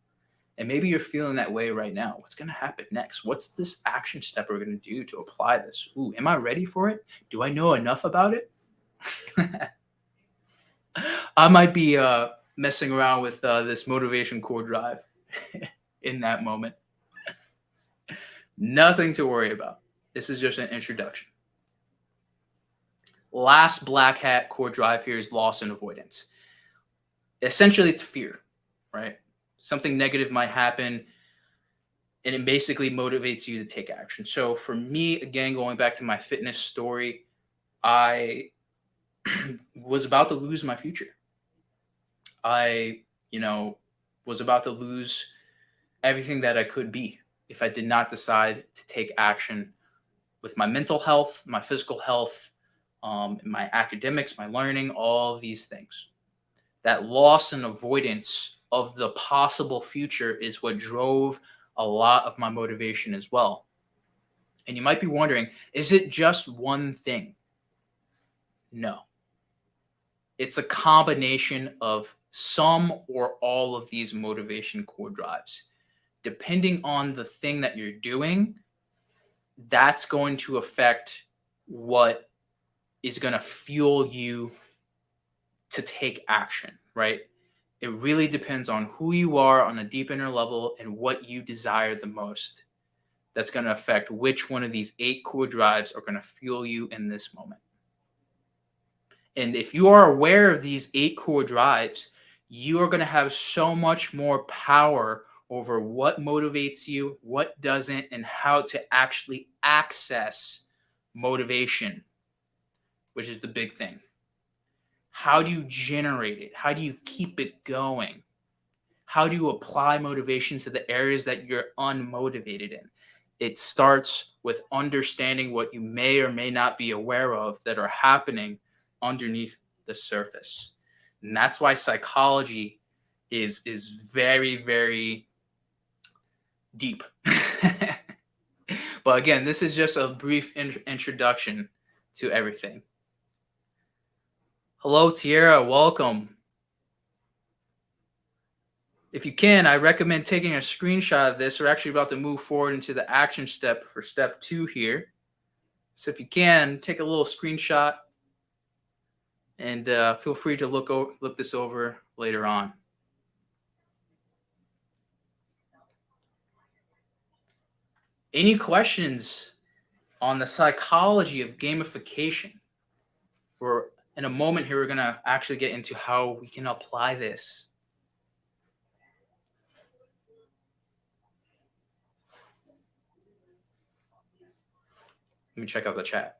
And maybe you're feeling that way right now. What's going to happen next? What's this action step we're going to do to apply this? Ooh, am I ready for it? Do I know enough about it? I might be messing around with this motivation core drive in that moment. Nothing to worry about. This is just an introduction. Last black hat core drive here is loss and avoidance. Essentially, it's fear, right? Something negative might happen, and it basically motivates you to take action. So for me, again, going back to my fitness story, I was about to lose my future. I, was about to lose everything that I could be if I did not decide to take action with my mental health, my physical health, my academics, my learning, all of these things. That loss and avoidance of the possible future is what drove a lot of my motivation as well. And you might be wondering, is it just one thing? No. It's a combination of some or all of these motivation core drives. Depending on the thing that you're doing, that's going to affect what is going to fuel you to take action, right? It really depends on who you are on a deep inner level and what you desire the most. That's going to affect which one of these 8 core drives are going to fuel you in this moment. And if you are aware of these 8 core drives, you are going to have so much more power over what motivates you, what doesn't, and how to actually access motivation, which is the big thing. How do you generate it? How do you keep it going? How do you apply motivation to the areas that you're unmotivated in? It starts with understanding what you may or may not be aware of that are happening underneath the surface. And that's why psychology is very, very deep. But again, this is just a brief introduction to everything. Hello, Tierra. Welcome. If you can, I recommend taking a screenshot of this. We're actually about to move forward into the action step for step 2 here. So if you can, take a little screenshot and feel free to look this over later on. Any questions on the psychology of gamification? We're in a moment here, we're going to actually get into how we can apply this. Let me check out the chat.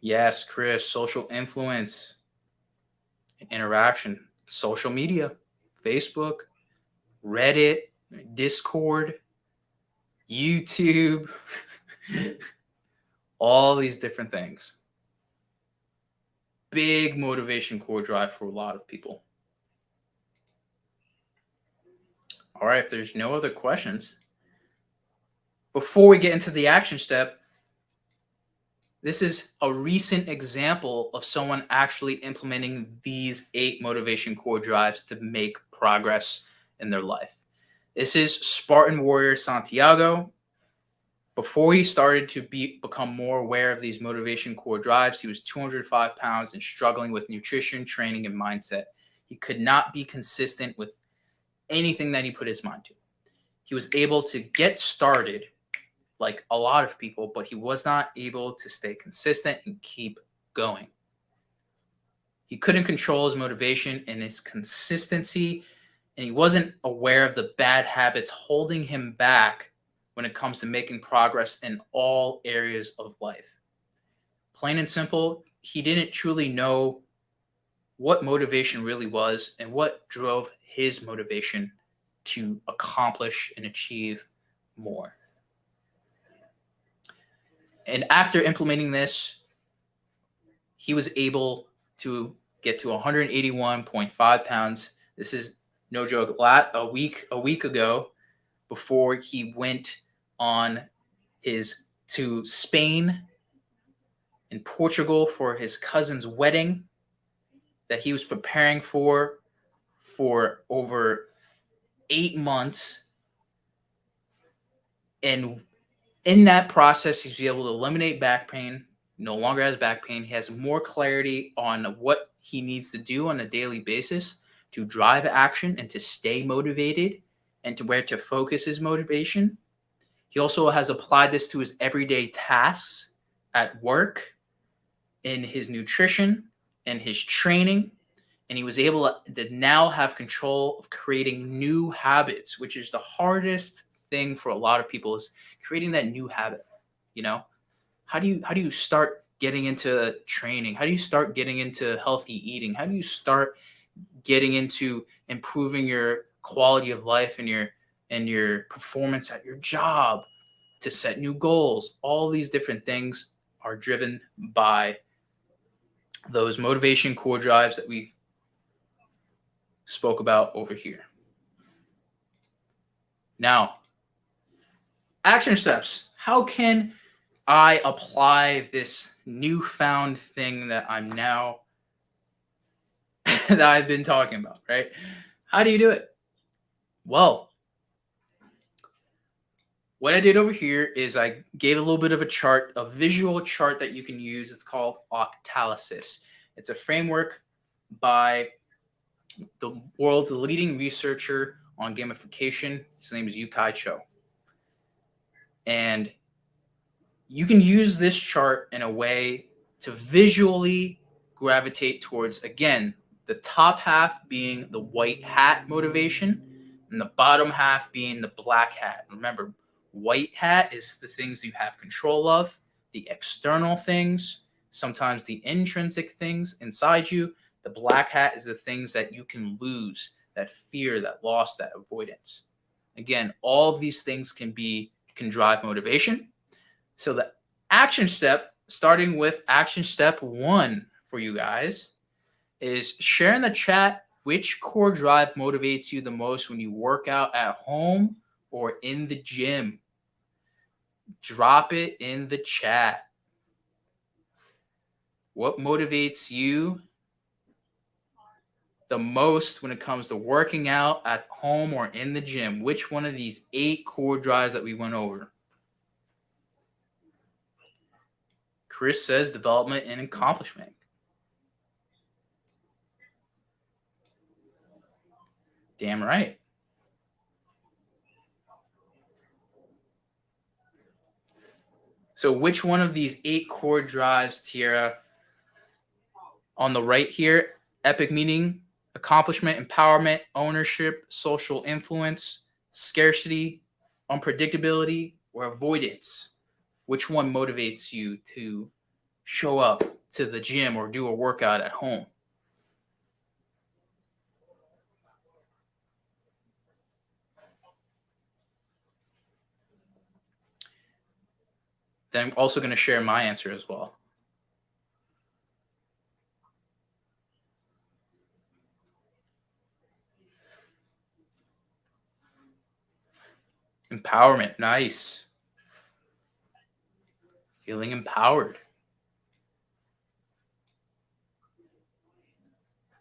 Yes, Chris, social influence, interaction, social media, Facebook, Reddit, Discord, YouTube, all these different things. Big motivation core drive for a lot of people. All right, if there's no other questions, Before we get into the action step, this is a recent example of someone actually implementing these 8 motivation core drives to make progress in their life. This is Spartan Warrior Santiago. Before he started to become more aware of these motivation core drives, he was 205 pounds and struggling with nutrition, training, and mindset. He could not be consistent with anything that he put his mind to. He was able to get started like a lot of people, but he was not able to stay consistent and keep going. He couldn't control his motivation and his consistency, and he wasn't aware of the bad habits holding him back when it comes to making progress in all areas of life. Plain and simple, he didn't truly know what motivation really was and what drove his motivation to accomplish and achieve more. And after implementing this, he was able to get to 181.5 pounds. This is no joke. A week ago, before he went on to Spain and Portugal for his cousin's wedding that he was preparing for over 8 months. And in that process, he's able to eliminate back pain, no longer has back pain. He has more clarity on what he needs to do on a daily basis to drive action and to stay motivated and to where to focus his motivation. He also has applied this to his everyday tasks at work, in his nutrition, and his training. And he was able to now have control of creating new habits, which is the hardest thing for a lot of people, is creating that new habit. You know, how do you start getting into training? How do you start getting into healthy eating? How do you start getting into improving your quality of life and your performance at your job, to set new goals? All these different things are driven by those motivation core drives that we spoke about over here. Now, action steps. How can I apply this newfound thing that I'm now that I've been talking about, right? How do you do it? Well, what I did over here is I gave a little bit of a chart, a visual chart that you can use. It's called Octalysis. It's a framework by the world's leading researcher on gamification. His name is Yukai Cho. And you can use this chart in a way to visually gravitate towards, again, the top half being the white hat motivation and the bottom half being the black hat. Remember, white hat is the things you have control of, the external things, sometimes the intrinsic things inside you. The black hat is the things that you can lose, that fear, that loss, that avoidance. Again, all of these things can drive motivation. So the action step, starting with action step 1 for you guys, is share in the chat which core drive motivates you the most when you work out at home or in the gym. Drop it in the chat. What motivates you the most when it comes to working out at home or in the gym? Which one of these 8 core drives that we went over? Chris says development and accomplishment. Damn right. So which one of these 8 core drives, Tiara? On the right here, epic meaning, accomplishment, empowerment, ownership, social influence, scarcity, unpredictability, or avoidance. Which one motivates you to show up to the gym or do a workout at home? Then I'm also going to share my answer as well. Empowerment. Nice. feeling empowered.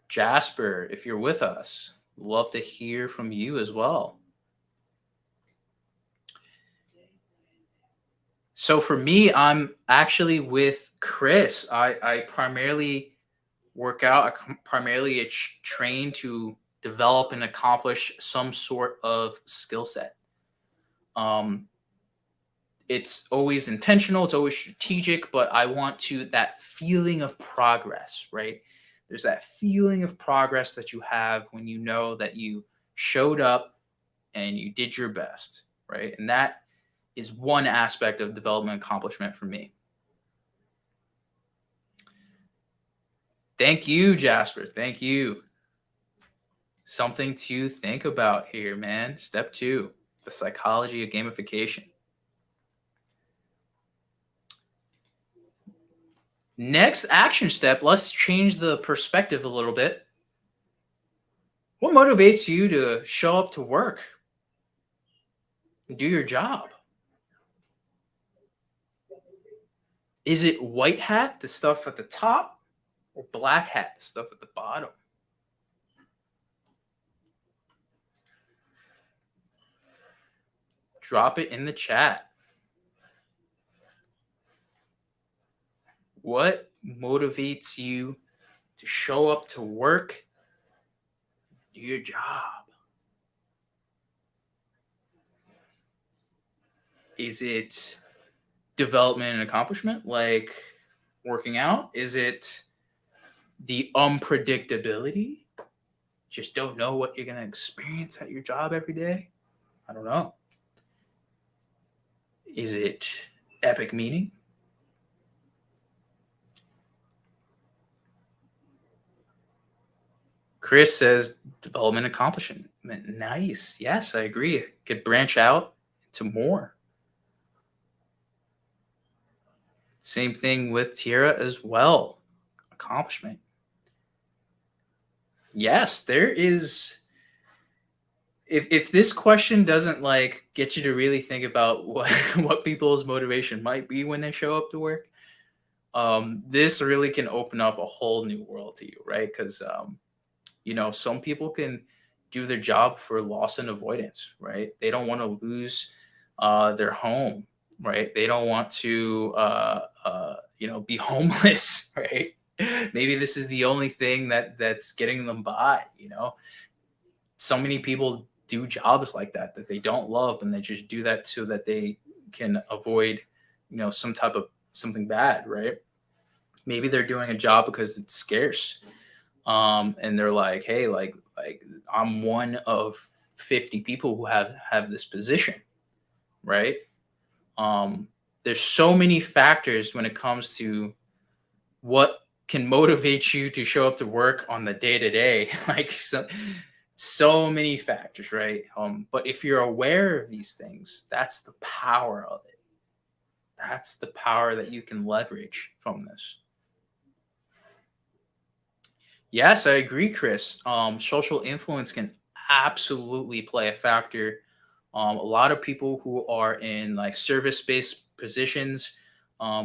Jasper, if you're with us, love to hear from you as well. So for me, I'm actually with Chris. I primarily work out. I primarily train to develop and accomplish some sort of skill set. Um, it's always intentional. It's always strategic, but I want to that feeling of progress, right? There's that feeling of progress that you have when you know that you showed up and you did your best, right? And that is one aspect of development accomplishment for me. Thank you, Jasper. Thank you. Something to think about here, man. Step 2, the psychology of gamification. Next action step, let's change the perspective a little bit. What motivates you to show up to work and do your job? Is it white hat, the stuff at the top, or black hat, the stuff at the bottom? Drop it in the chat. What motivates you to show up to work, do your job? Is it development and accomplishment, like working out? Is it the unpredictability? Just don't know what you're going to experience at your job every day? I don't know. Is it epic meaning? Chris says development accomplishment. Nice. Yes, I agree. Could branch out to more. Same thing with Tierra as well. Accomplishment. Yes, there is. If this question doesn't like get you to really think about what what people's motivation might be when they show up to work, this really can open up a whole new world to you, right? Because some people can do their job for loss and avoidance, right? They don't want to lose their home, right? They don't want to be homeless, right? Maybe this is the only thing that's getting them by. So many people do jobs like that they don't love, and they just do that so that they can avoid some type of something bad, right? Maybe they're doing a job because it's scarce, and they're like, hey, like I'm one of 50 people who have this position, right? There's so many factors when it comes to what can motivate you to show up to work on the day to day, like so many factors, right? But if you're aware of these things, that's the power of it. That's the power that you can leverage from this. Yes, I agree, Chris. Social influence can absolutely play a factor. A lot of people who are in like service-based positions,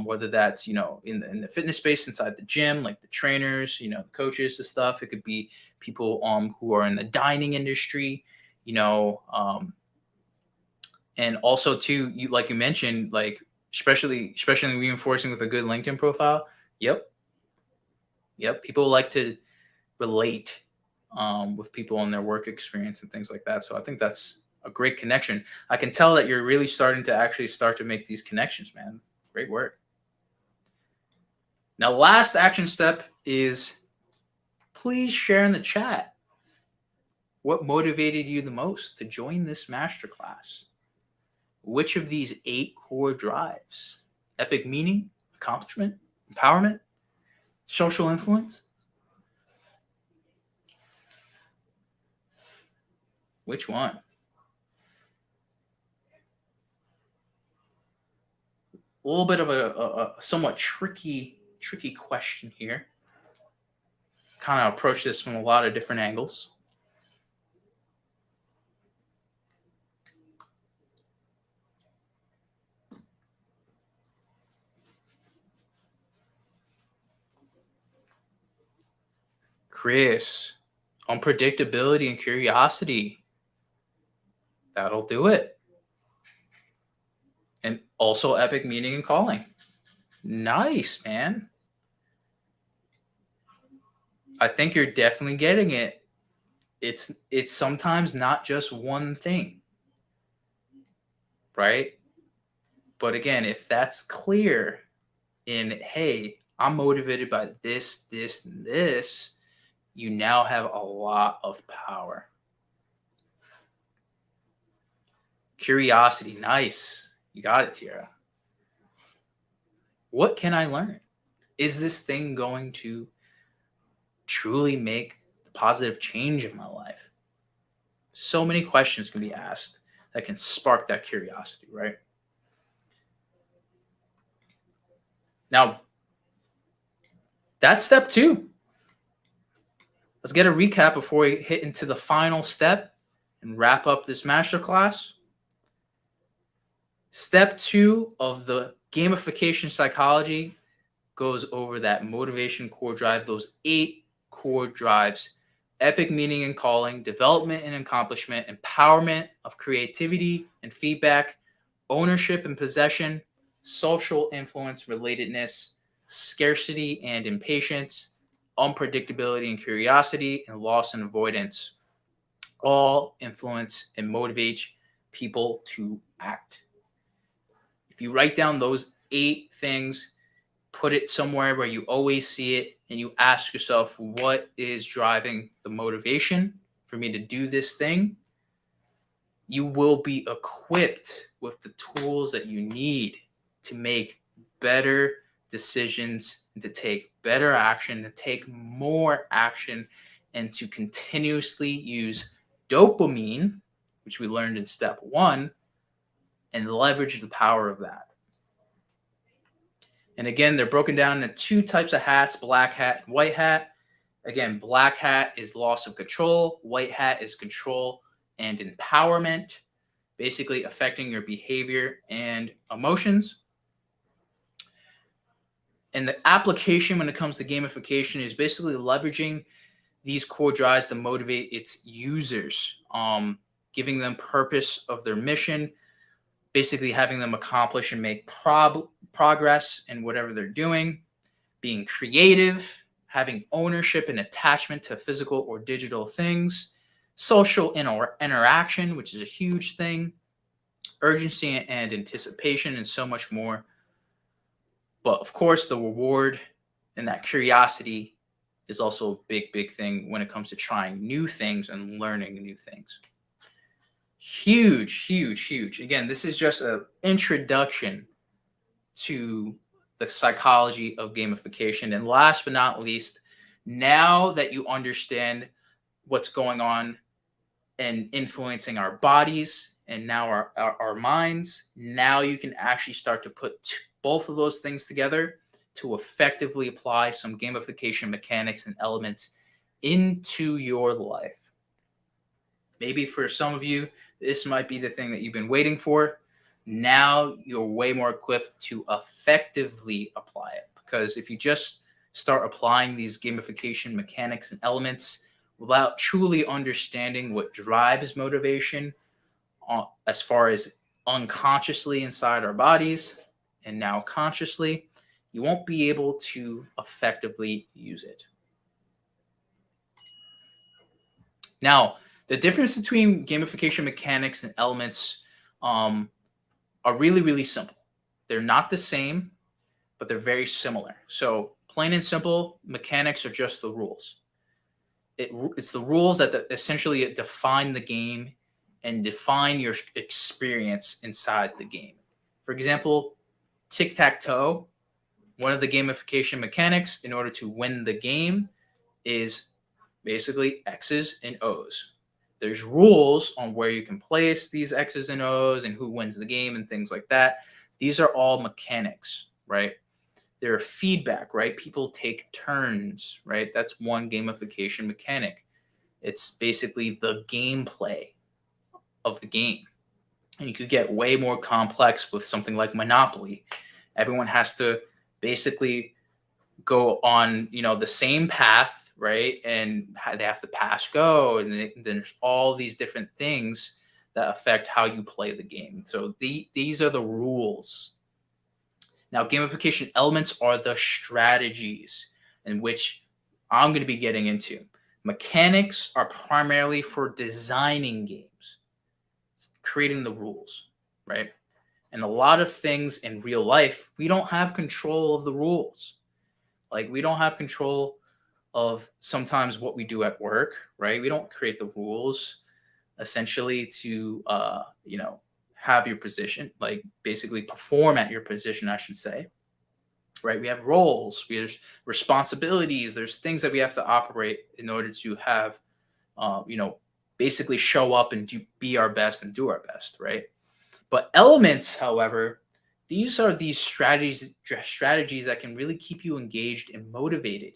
whether that's in the fitness space inside the gym, like the trainers, the coaches and stuff. It could be people who are in the dining industry, and also too, like you mentioned, like especially reinforcing with a good LinkedIn profile. Yep, yep. People like to relate with people and their work experience and things like that. So I think that's a great connection. I can tell that you're really starting to actually start to make these connections, man. Great work. Now, last action step is please share in the chat what motivated you the most to join this masterclass. Which of these 8 core drives? Epic meaning, accomplishment, empowerment, social influence? Which one? A little bit of a somewhat tricky question here. Kind of approach this from a lot of different angles. Chris, unpredictability and curiosity. That'll do it. And also epic meaning and calling. Nice, man. I think you're definitely getting it. It's sometimes not just one thing, right? But again, if that's clear in, hey, I'm motivated by this, this, and this, you now have a lot of power. Curiosity, nice. You got it, Tira. What can I learn? Is this thing going to truly make a positive change in my life? So many questions can be asked that can spark that curiosity, right? Now, that's step 2. Let's get a recap before we hit into the final step and wrap up this masterclass. Step 2 of the gamification psychology goes over that motivation core drive, those 8 core drives: epic meaning and calling, development and accomplishment, empowerment of creativity and feedback, ownership and possession, social influence, relatedness, scarcity and impatience, unpredictability and curiosity, and loss and avoidance. All influence and motivate people to act. If you write down those 8 things, put it somewhere where you always see it, and you ask yourself, what is driving the motivation for me to do this thing? You will be equipped with the tools that you need to make better decisions, to take better action, to take more action, and to continuously use dopamine, which we learned in step 1, and leverage the power of that. And again, they're broken down into 2 types of hats: black hat and white hat. Again, black hat is loss of control. White hat is control and empowerment, basically affecting your behavior and emotions. And the application when it comes to gamification is basically leveraging these core drives to motivate its users, giving them purpose of their mission, basically having them accomplish and make progress in whatever they're doing, being creative, having ownership and attachment to physical or digital things, social interaction, which is a huge thing, urgency and anticipation, and so much more. But of course, the reward and that curiosity is also a big, big thing when it comes to trying new things and learning new things. Huge, huge, huge. Again, this is just an introduction to the psychology of gamification. And last but not least, now that you understand what's going on and influencing our bodies and now our minds, now you can actually start to put both of those things together to effectively apply some gamification mechanics and elements into your life. Maybe for some of you, this might be the thing that you've been waiting for. Now you're way more equipped to effectively apply it. Because if you just start applying these gamification mechanics and elements without truly understanding what drives motivation, as far as unconsciously inside our bodies and now consciously, you won't be able to effectively use it. Now, the difference between gamification mechanics and elements are really, really simple. They're not the same, but they're very similar. So plain and simple, mechanics are just the rules. It's the rules that essentially define the game and define your experience inside the game. For example, tic-tac-toe, one of the gamification mechanics in order to win the game is basically X's and O's. There's rules on where you can place these X's and O's and who wins the game and things like that. These are all mechanics, right? They're feedback, right? People take turns, right? That's one gamification mechanic. It's basically the gameplay of the game. And you could get way more complex with something like Monopoly. Everyone has to basically go on, the same path, right? And they have to pass go, and then there's all these different things that affect how you play the game. So these are the rules. Now, gamification elements are the strategies in which I'm going to be getting into. Mechanics are primarily for designing games, it's creating the rules, right? And a lot of things in real life, we don't have control of the rules. Like, we don't have control of sometimes what we do at work, right? We don't create the rules essentially to, have your position, like basically perform at your position, I should say, right? We have roles, there's responsibilities, there's things that we have to operate in order to have, uh, you know, basically show up and be our best and do our best, right? But elements, however, these are these strategies that can really keep you engaged and motivated.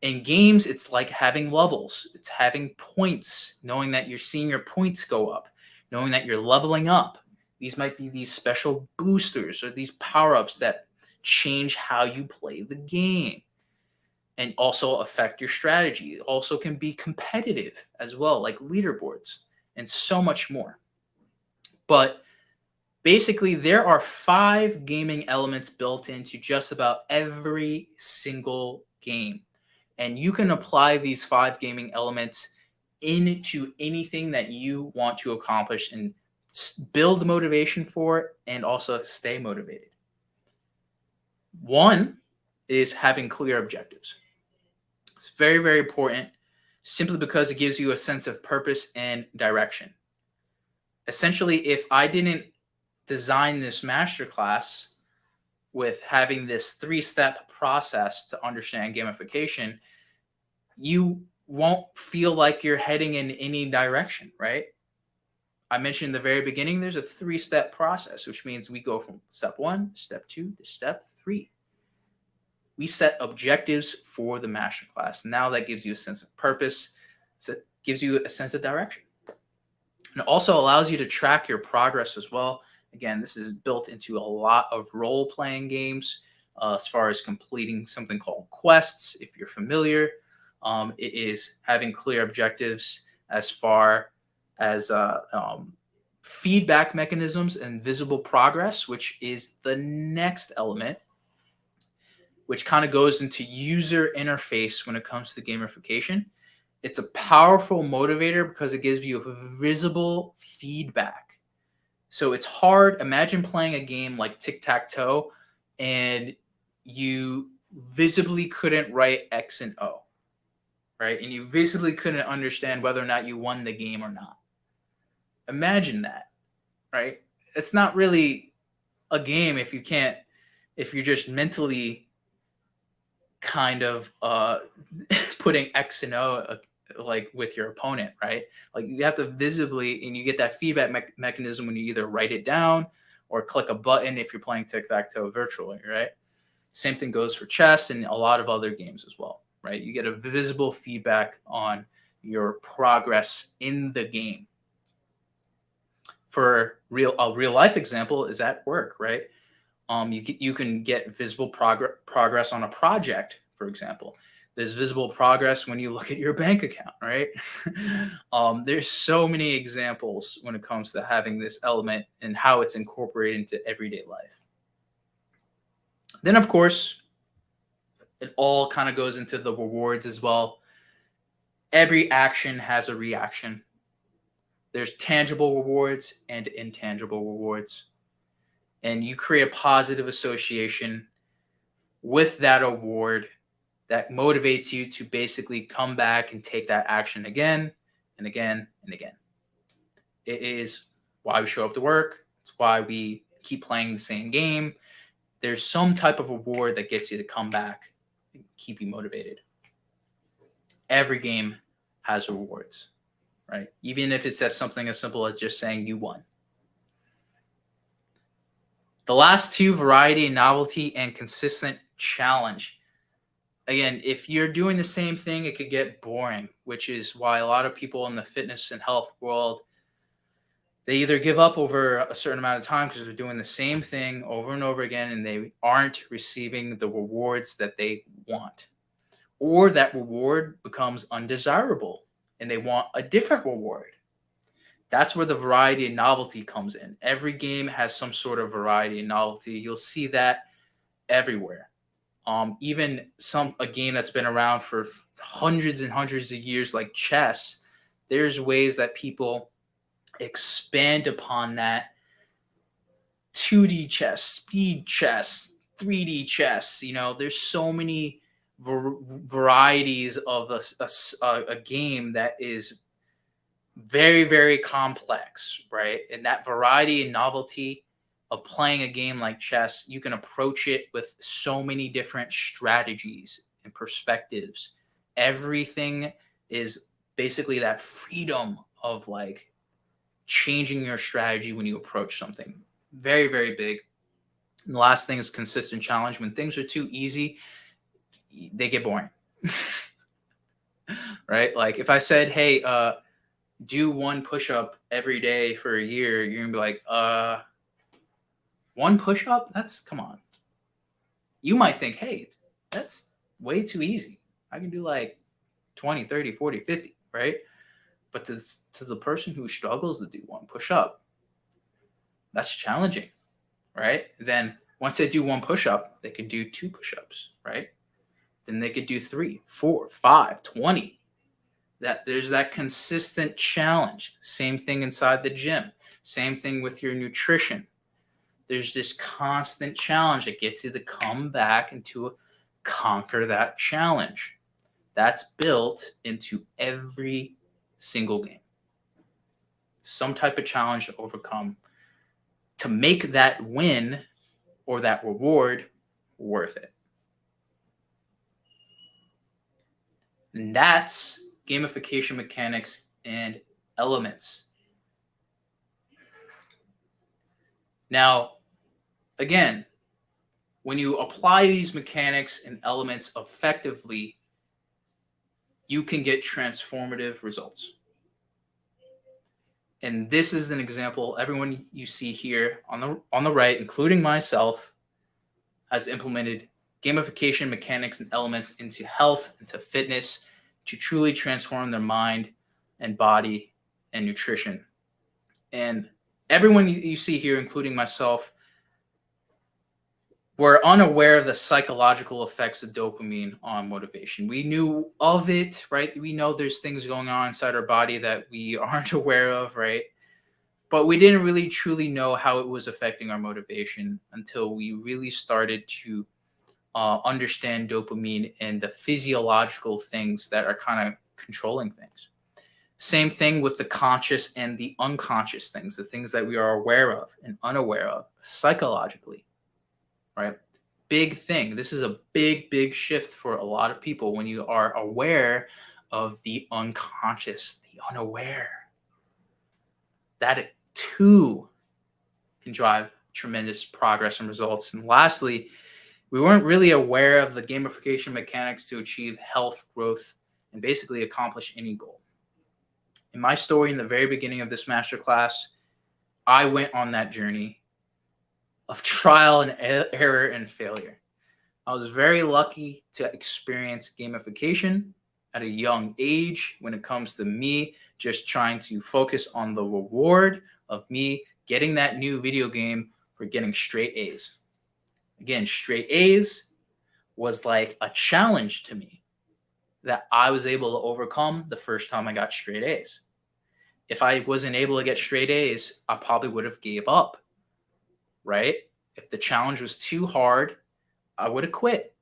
In games, it's like having levels. It's having points, knowing that you're seeing your points go up, knowing that you're leveling up. These might be these special boosters or these power-ups that change how you play the game and also affect your strategy. It also can be competitive as well, like leaderboards and so much more. But basically, there are 5 gaming elements built into just about every single game. And you can apply these 5 gaming elements into anything that you want to accomplish and build motivation for it and also stay motivated. One is having clear objectives. It's very, very important simply because it gives you a sense of purpose and direction. Essentially, if I didn't design this masterclass with having this 3-step process to understand gamification, you won't feel like you're heading in any direction, right? I mentioned in the very beginning, there's a 3-step process, which means we go from step 1, step 2, to step 3. We set objectives for the masterclass. Now that gives you a sense of purpose. It gives you a sense of direction. And it also allows you to track your progress as well. Again, this is built into a lot of role-playing games as far as completing something called quests, if you're familiar. It is having clear objectives as far as feedback mechanisms and visible progress, which is the next element, which kind of goes into user interface when it comes to gamification. It's a powerful motivator because it gives you visible feedback. So it's hard. Imagine playing a game like tic-tac-toe and you visibly couldn't write X and O, right? And you visibly couldn't understand whether or not you won the game or not. Imagine that, right? It's not really a game if you're just mentally kind of putting X and O like with your opponent, right? Like, you have to visibly, and you get that feedback mechanism when you either write it down or click a button if you're playing tic-tac-toe virtually, right? Same thing goes for chess and a lot of other games as well, right? You get a visible feedback on your progress in the game. For a real life example is at work, right? You can get visible progress on a project, for example. There's visible progress when you look at your bank account, right? There's so many examples when it comes to having this element and how it's incorporated into everyday life. Then, of course, it all kind of goes into the rewards as well. Every action has a reaction. There's tangible rewards and intangible rewards. And you create a positive association with that award that motivates you to basically come back and take that action again and again and again. It is why we show up to work. It's why we keep playing the same game. There's some type of reward that gets you to come back and keep you motivated. Every game has rewards, right? Even if it says something as simple as just saying you won. The last two, variety and novelty, and consistent challenge. Again, if you're doing the same thing, it could get boring, which is why a lot of people in the fitness and health world, they either give up over a certain amount of time because they're doing the same thing over and over again and they aren't receiving the rewards that they want. or that reward becomes undesirable and they want a different reward. That's where the variety and novelty comes in. Every game has some sort of variety and novelty. You'll see that everywhere. Even a game that's been around for hundreds and hundreds of years, like chess, there's ways that people expand upon that 2D chess, speed chess, 3D chess. There's so many varieties of a game that is very, very complex, right? And that variety and novelty of playing a game like chess, you can approach it with so many different strategies and perspectives. Everything is basically that freedom of like changing your strategy when you approach something. Very, very big. And the last thing is consistent challenge. When things are too easy, they get boring. Right? Like if I said, hey, do one push-up every day for a year, you're gonna be like, one push-up? Come on. You might think, hey, that's way too easy. I can do like 20, 30, 40, 50, right? But to the person who struggles to do one push-up, that's challenging, right? Then once they do one push-up, they can do 2 push-ups, right? Then they could do 3, 4, 5, 20. There's that consistent challenge. Same thing inside the gym. Same thing with your nutrition. There's this constant challenge that gets you to come back and to conquer that challenge. That's built into every single game. Some type of challenge to overcome to make that win or that reward worth it. And that's gamification mechanics and elements. Now, again, when you apply these mechanics and elements effectively, you can get transformative results. And this is an example. Everyone you see here on the right, including myself, has implemented gamification mechanics and elements into health, into fitness, to truly transform their mind and body and nutrition. And everyone you see here, including myself, were unaware of the psychological effects of dopamine on motivation. We knew of it, right? We know there's things going on inside our body that we aren't aware of, right? But we didn't really truly know how it was affecting our motivation until we really started to understand dopamine and the physiological things that are kind of controlling things. Same thing with the conscious and the unconscious things, the things that we are aware of and unaware of psychologically, right? Big thing. This is a big, big shift for a lot of people when you are aware of the unconscious, the unaware. That too can drive tremendous progress and results. And lastly, we weren't really aware of the gamification mechanics to achieve health, growth, and basically accomplish any goal. In my story, in the very beginning of this masterclass, I went on that journey of trial and error and failure. I was very lucky to experience gamification at a young age when it comes to me just trying to focus on the reward of me getting that new video game for getting straight A's. Again, straight A's was like a challenge to me that I was able to overcome the first time I got straight A's. If I wasn't able to get straight A's, I probably would have gave up, right? If the challenge was too hard, I would have quit.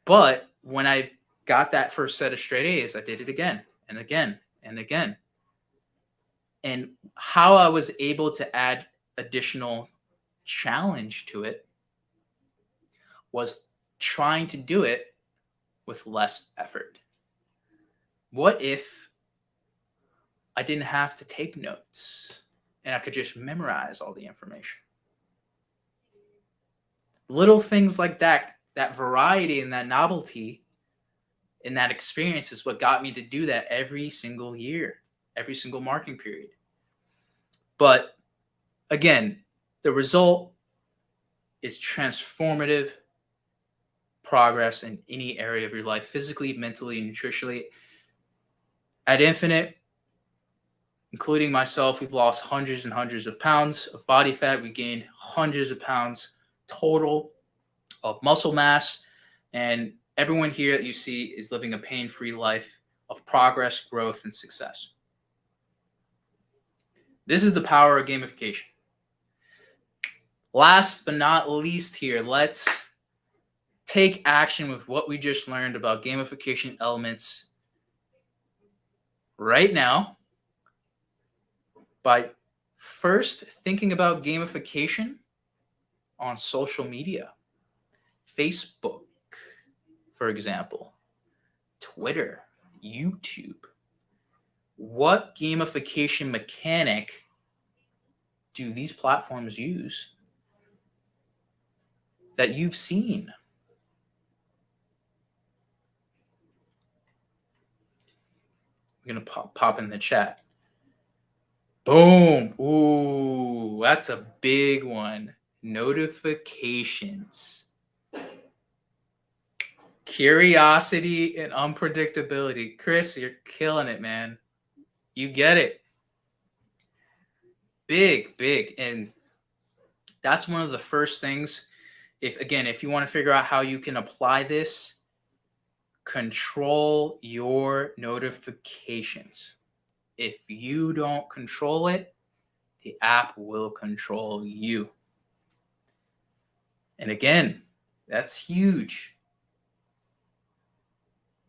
But when I got that first set of straight A's, I did it again and again and again. And how I was able to add additional challenge to it was trying to do it with less effort. What if I didn't have to take notes and I could just memorize all the information? Little things like that, that variety and that novelty and that experience is what got me to do that every single year, every single marking period. But again, the result is transformative progress in any area of your life, physically, mentally, nutritionally. At Infinite, including myself, we've lost hundreds and hundreds of pounds of body fat. We gained hundreds of pounds total of muscle mass. And everyone here that you see is living a pain-free life of progress, growth, and success. This is the power of gamification. Last but not least here, let's take action with what we just learned about gamification elements right now by first thinking about gamification on social media. Facebook, for example, Twitter, YouTube. What gamification mechanic do these platforms use that you've seen? I'm going to pop in the chat. Boom. Ooh, that's a big one. Notifications. Curiosity and unpredictability. Chris, you're killing it, man. You get it. Big, big. And that's one of the first things. If you want to figure out how you can apply this, control your notifications. If you don't control it, the app will control you. And again, that's huge.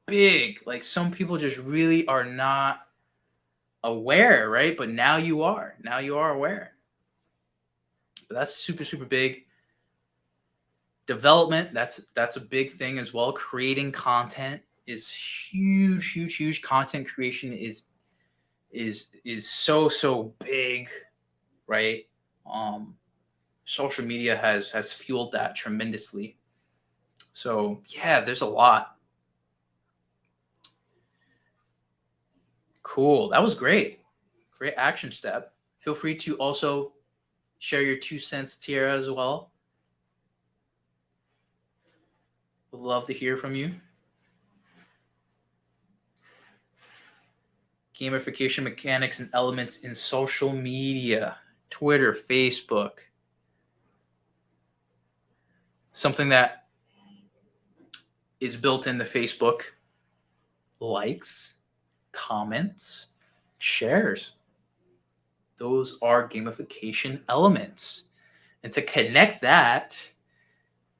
Big. Like, some people just really are not aware, right? But now you are. Now you are aware. But that's super, super big. Development, that's a big thing as well. Creating content is huge, huge, huge. Content creation is so big, right? Social media has fueled that tremendously. So yeah, there's a lot. Cool. That was great. Great action step. Feel free to also share your 2 cents, Tiara, as well. Would love to hear from you. Gamification mechanics and elements in social media, Twitter, Facebook. Something that is built into Facebook: likes, comments, shares. Those are gamification elements. And to connect that,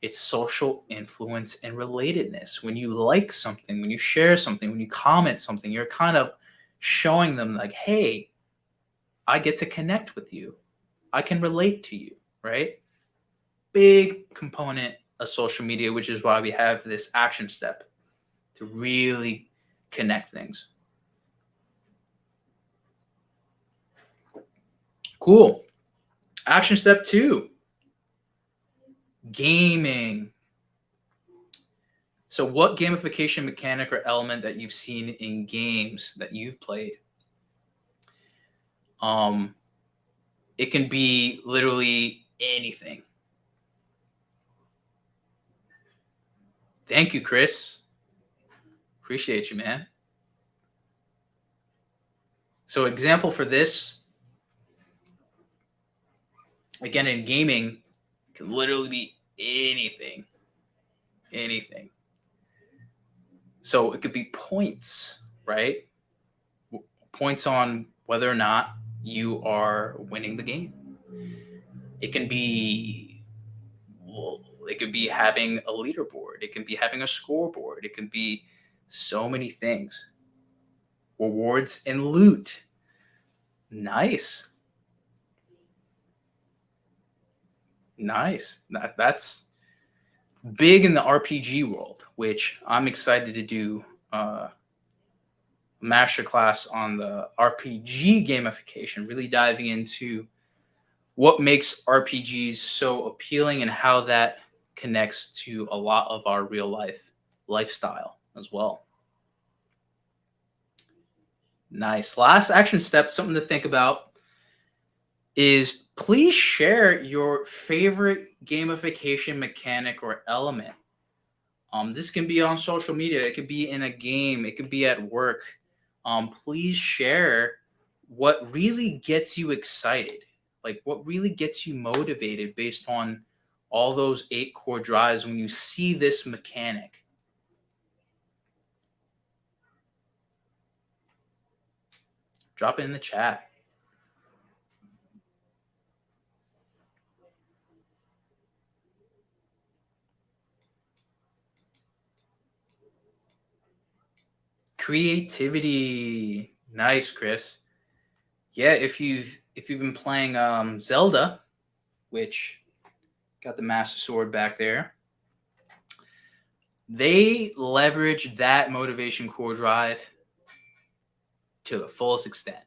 it's social influence and relatedness. When you like something, when you share something, when you comment something, you're kind of showing them like, hey, I get to connect with you. I can relate to you, right? Big component of social media, which is why we have this action step to really connect things. Cool. Action step 2, gaming. So what gamification mechanic or element that you've seen in games that you've played? It can be literally anything. Thank you, Chris. Appreciate you, man. So example for this, again, in gaming, can literally be anything. Anything. So it could be points, right? Points on whether or not you are winning the game. It can be, well, it could be having a leaderboard. It can be having a scoreboard. It can be so many things. Rewards and loot. Nice. Nice. That's big in the RPG world, which I'm excited to do a masterclass on the RPG gamification, really diving into what makes RPGs so appealing and how that connects to a lot of our real life lifestyle as well. Nice. Last action step, something to think about, is please share your favorite gamification mechanic or element. This can be on social media. It could be in a game. It could be at work. Please share what really gets you excited, like what really gets you motivated based on all those 8 core drives when you see this mechanic. Drop it in the chat. Creativity. Nice, Chris. Yeah, if you've been playing Zelda, which got the Master Sword back there, they leverage that motivation core drive to the fullest extent.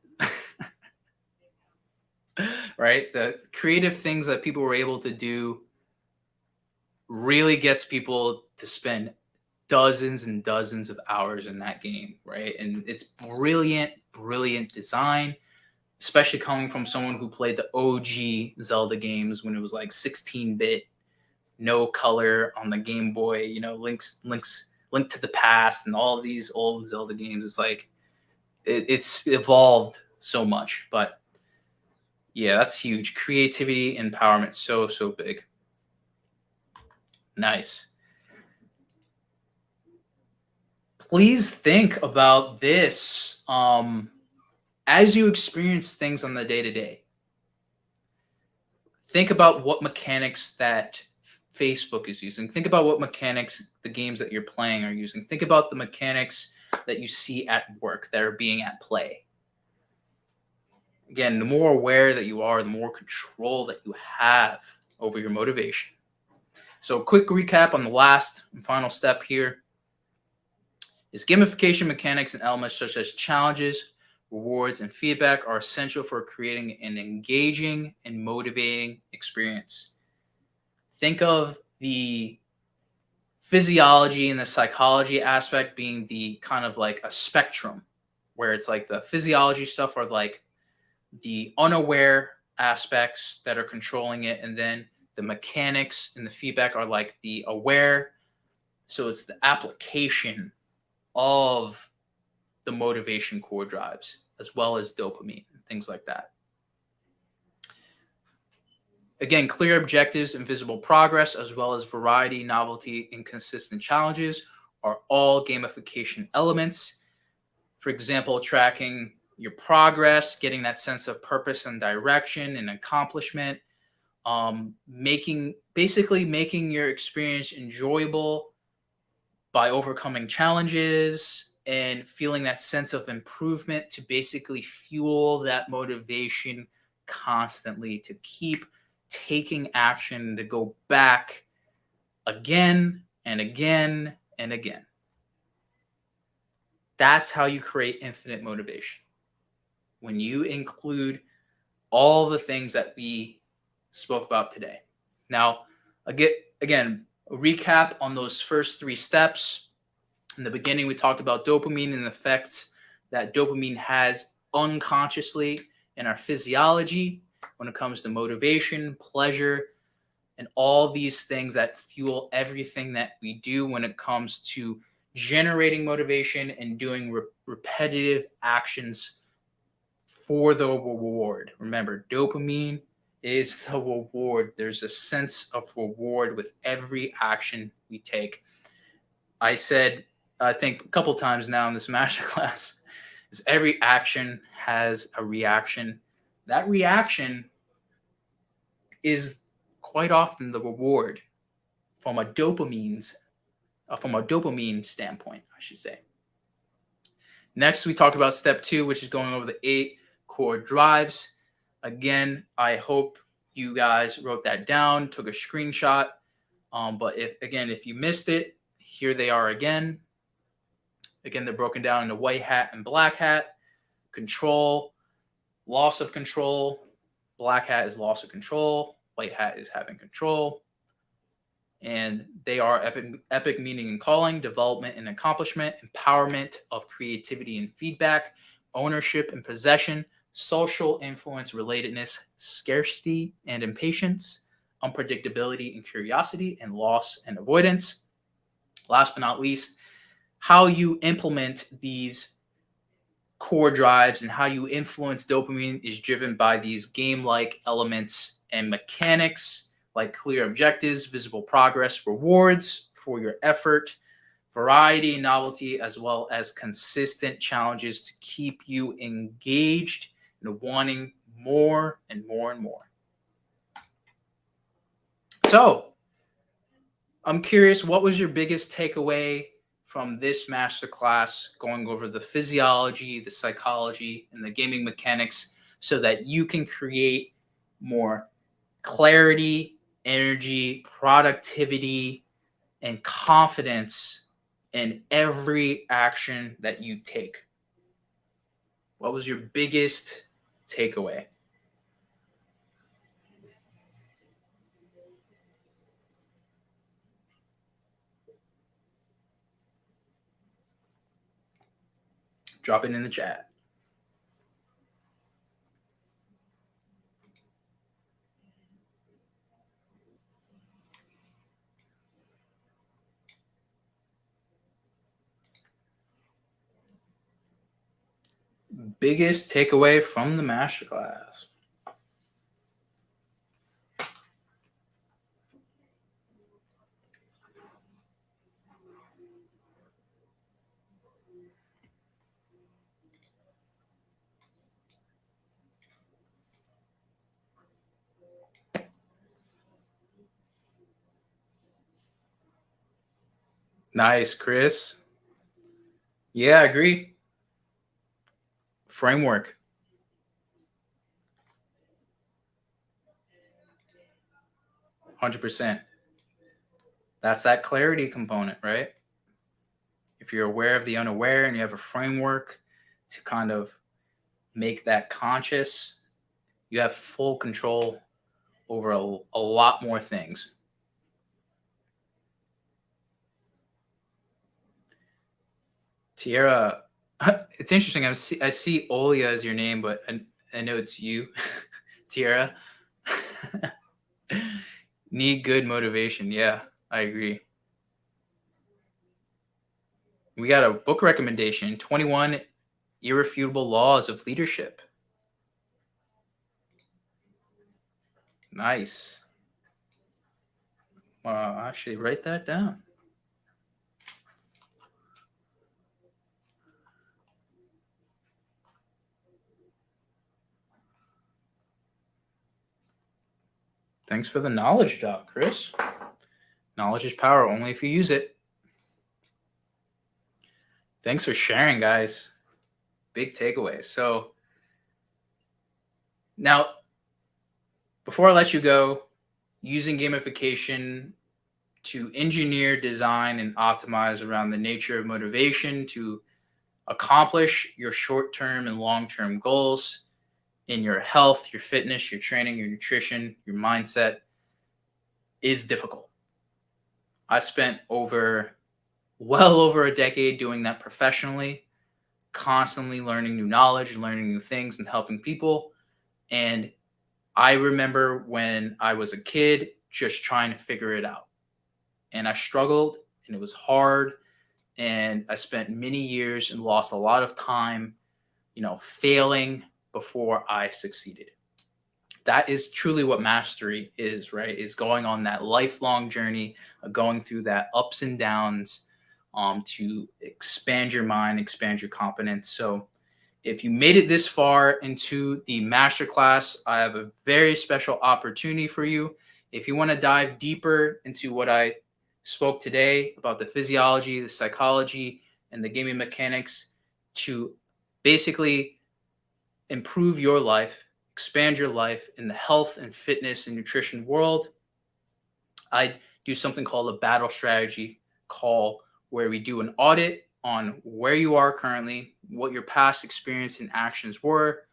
Right? The creative things that people were able to do really gets people to spend dozens and dozens of hours in that game, right? And it's brilliant, brilliant design, especially coming from someone who played the OG Zelda games when it was like 16-bit, no color on the Game Boy, Link to the Past, and all of these old Zelda games. It's like it's evolved so much, but yeah, that's huge. Creativity, empowerment, so big. Nice. Please think about this as you experience things on the day-to-day. Think about what mechanics that Facebook is using. Think about what mechanics the games that you're playing are using. Think about the mechanics that you see at work that are being at play. Again, the more aware that you are, the more control that you have over your motivation. So, quick recap on the last and final step here is gamification mechanics and elements such as challenges, rewards, and feedback are essential for creating an engaging and motivating experience. Think of the physiology and the psychology aspect being the kind of like a spectrum, where it's like the physiology stuff are like the unaware aspects that are controlling it, and then the mechanics and the feedback are like the aware. So it's the application of the motivation core drives as well as dopamine and things like that. Again, clear objectives and visible progress, as well as variety, novelty, and consistent challenges are all gamification elements. For example, tracking your progress, getting that sense of purpose and direction and accomplishment, making your experience enjoyable by overcoming challenges and feeling that sense of improvement to basically fuel that motivation constantly to keep taking action, to go back again and again and again. That's how you create infinite motivation. When you include all the things that we spoke about today. Now, again, a recap on those first 3 steps. In the beginning, we talked about dopamine and the effects that dopamine has unconsciously in our physiology when it comes to motivation, pleasure, and all these things that fuel everything that we do when it comes to generating motivation and doing repetitive actions for the reward. Remember, dopamine is the reward. There's a sense of reward with every action we take. I said, I think a couple times now in this masterclass, is every action has a reaction. That reaction is quite often the reward from a dopamine standpoint, I should say. Next, we talked about step 2, which is going over the 8 core drives. Again, I hope you guys wrote that down, took a screenshot. But if you missed it, here they are again. Again, they're broken down into white hat and black hat. Control, loss of control. Black hat is loss of control. White hat is having control. And they are epic meaning and calling, development and accomplishment, empowerment of creativity and feedback, ownership and possession, social influence, relatedness, scarcity and impatience, unpredictability and curiosity, and loss and avoidance. Last but not least, how you implement these core drives and how you influence dopamine is driven by these game-like elements and mechanics like clear objectives, visible progress, rewards for your effort, variety and novelty, as well as consistent challenges to keep you engaged and wanting more and more and more. So, I'm curious, what was your biggest takeaway from this masterclass, going over the physiology, the psychology, and the gaming mechanics so that you can create more clarity, energy, productivity, and confidence in every action that you take? What was your biggest takeaway? Drop it in the chat. Biggest takeaway from the masterclass. Nice, Chris. Yeah, I agree. Framework. 100%. That's that clarity component, right? If you're aware of the unaware and you have a framework to kind of make that conscious, you have full control over a lot more things. Tierra, it's interesting. I see Olia as your name, but I know it's you, Tierra. Need good motivation. Yeah, I agree. We got a book recommendation, 21 Irrefutable Laws of Leadership. Nice. I'll actually write that down. Thanks for the knowledge drop, Chris. Knowledge is power only if you use it. Thanks for sharing, guys. Big takeaways. So now, before I let you go, using gamification to engineer, design, and optimize around the nature of motivation to accomplish your short-term and long-term goals in your health, your fitness, your training, your nutrition, your mindset is difficult. I spent well over a decade doing that professionally, constantly learning new knowledge, learning new things, and helping people. And I remember when I was a kid just trying to figure it out. And I struggled, and it was hard. And I spent many years and lost a lot of time, failing before I succeeded. That is truly what mastery is, right? Is going on that lifelong journey of going through that ups and downs to expand your mind, expand your competence. So if you made it this far into the masterclass, I have a very special opportunity for you. If you want to dive deeper into what I spoke today about the physiology, the psychology, and the gaming mechanics to basically improve your life, expand your life in the health and fitness and nutrition world, I do something called a battle strategy call, where we do an audit on where you are currently, what your past experience and actions were,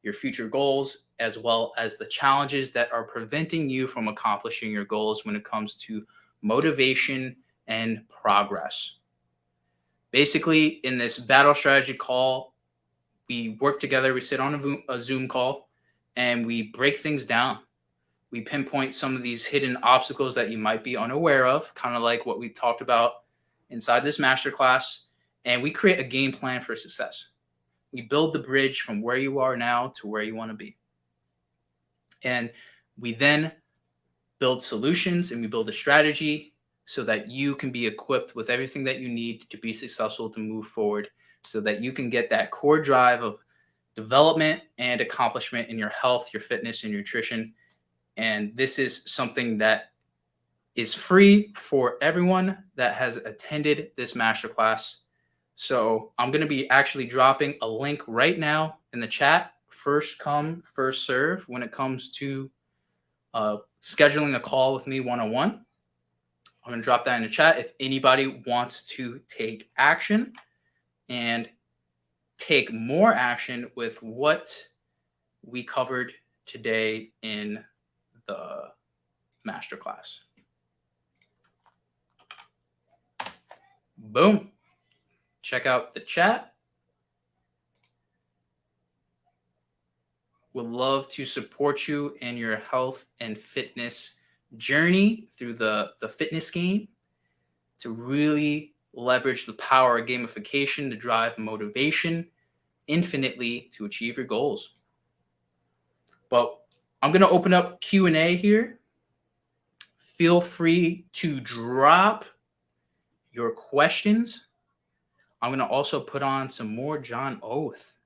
your future goals, as well as the challenges that are preventing you from accomplishing your goals when it comes to motivation and progress. Basically, in this battle strategy call, we work together, we sit on a Zoom call, and we break things down. We pinpoint some of these hidden obstacles that you might be unaware of, kind of like what we talked about inside this masterclass, and we create a game plan for success. We build the bridge from where you are now to where you want to be. And we then build solutions and we build a strategy so that you can be equipped with everything that you need to be successful, to move forward, so that you can get that core drive of development and accomplishment in your health, your fitness, and nutrition. And this is something that is free for everyone that has attended this masterclass. So I'm going to be actually dropping a link right now in the chat. First come, first serve when it comes to scheduling a call with me one-on-one. I'm going to drop that in the chat if anybody wants to take action and take more action with what we covered today in the masterclass. Boom. Check out the chat. Would love to support you in your health and fitness journey through the fitness game, to really leverage the power of gamification to drive motivation infinitely to achieve your goals. But I'm going to open up Q&A here. Feel free to drop your questions. I'm going to also put on some more John Oath.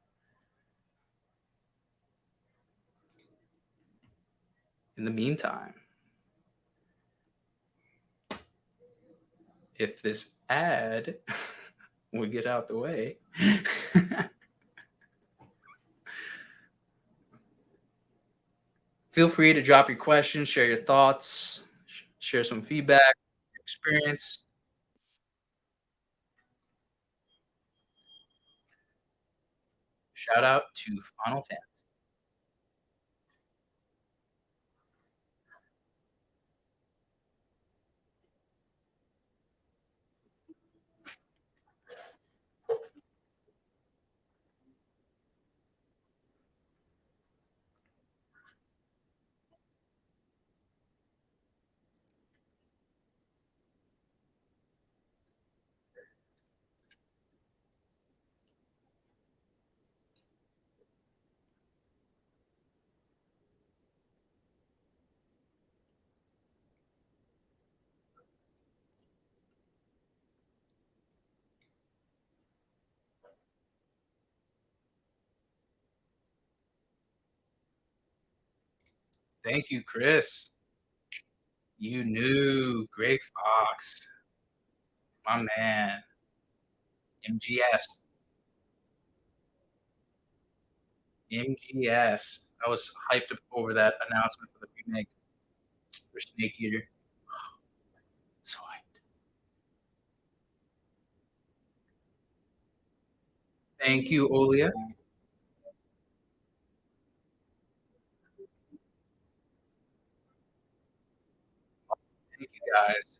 In the meantime, if this ad would get out the way. Feel free to drop your questions, share your thoughts, share some feedback, experience. Shout out to Final Fan. Thank you, Chris. You knew. Gray Fox. My man. MGS. MGS. I was hyped up over that announcement for the remake for Snake Eater. So hyped. Thank you, Olia. Thank you, guys.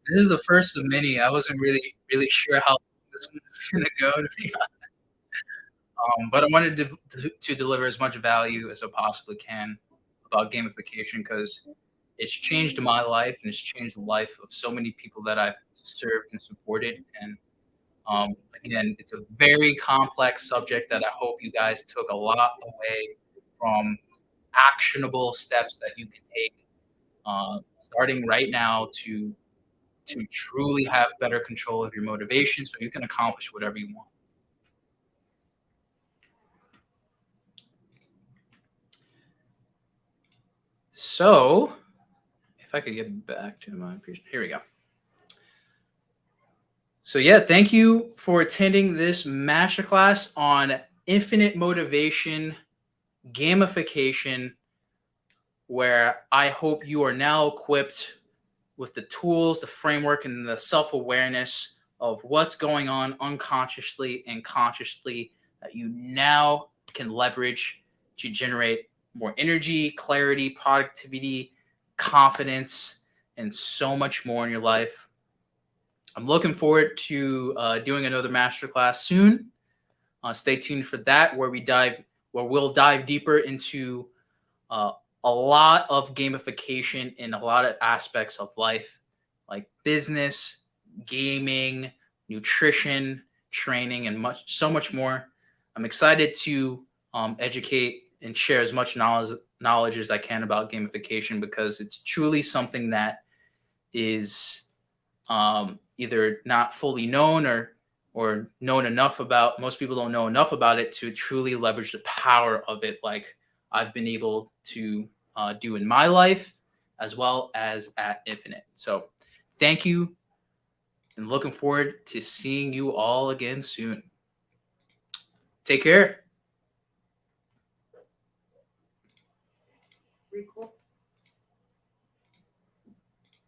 This is the first of many. I wasn't really sure how this one was gonna go, to be honest. But I wanted to deliver as much value as I possibly can about gamification, because it's changed my life and it's changed the life of so many people that I've served and supported. And again, it's a very complex subject that I hope you guys took a lot away from, actionable steps that you can take starting right now to truly have better control of your motivation so you can accomplish whatever you want. So if I could get back to my presentation, here we go. So yeah, thank you for attending this masterclass on infinite motivation, gamification, where I hope you are now equipped with the tools, the framework, and the self-awareness of what's going on unconsciously and consciously that you now can leverage to generate more energy, clarity, productivity, confidence, and so much more in your life. I'm looking forward to doing another masterclass soon. Stay tuned for that, where we'll dive deeper into a lot of gamification in a lot of aspects of life, like business, gaming, nutrition, training, and so much more. I'm excited to educate and share as much knowledge as I can about gamification, because it's truly something that is either not fully known or known enough about. Most people don't know enough about it to truly leverage the power of it, like I've been able to do in my life as well as at Infinite. So thank you, and looking forward to seeing you all again soon. Take care. Record.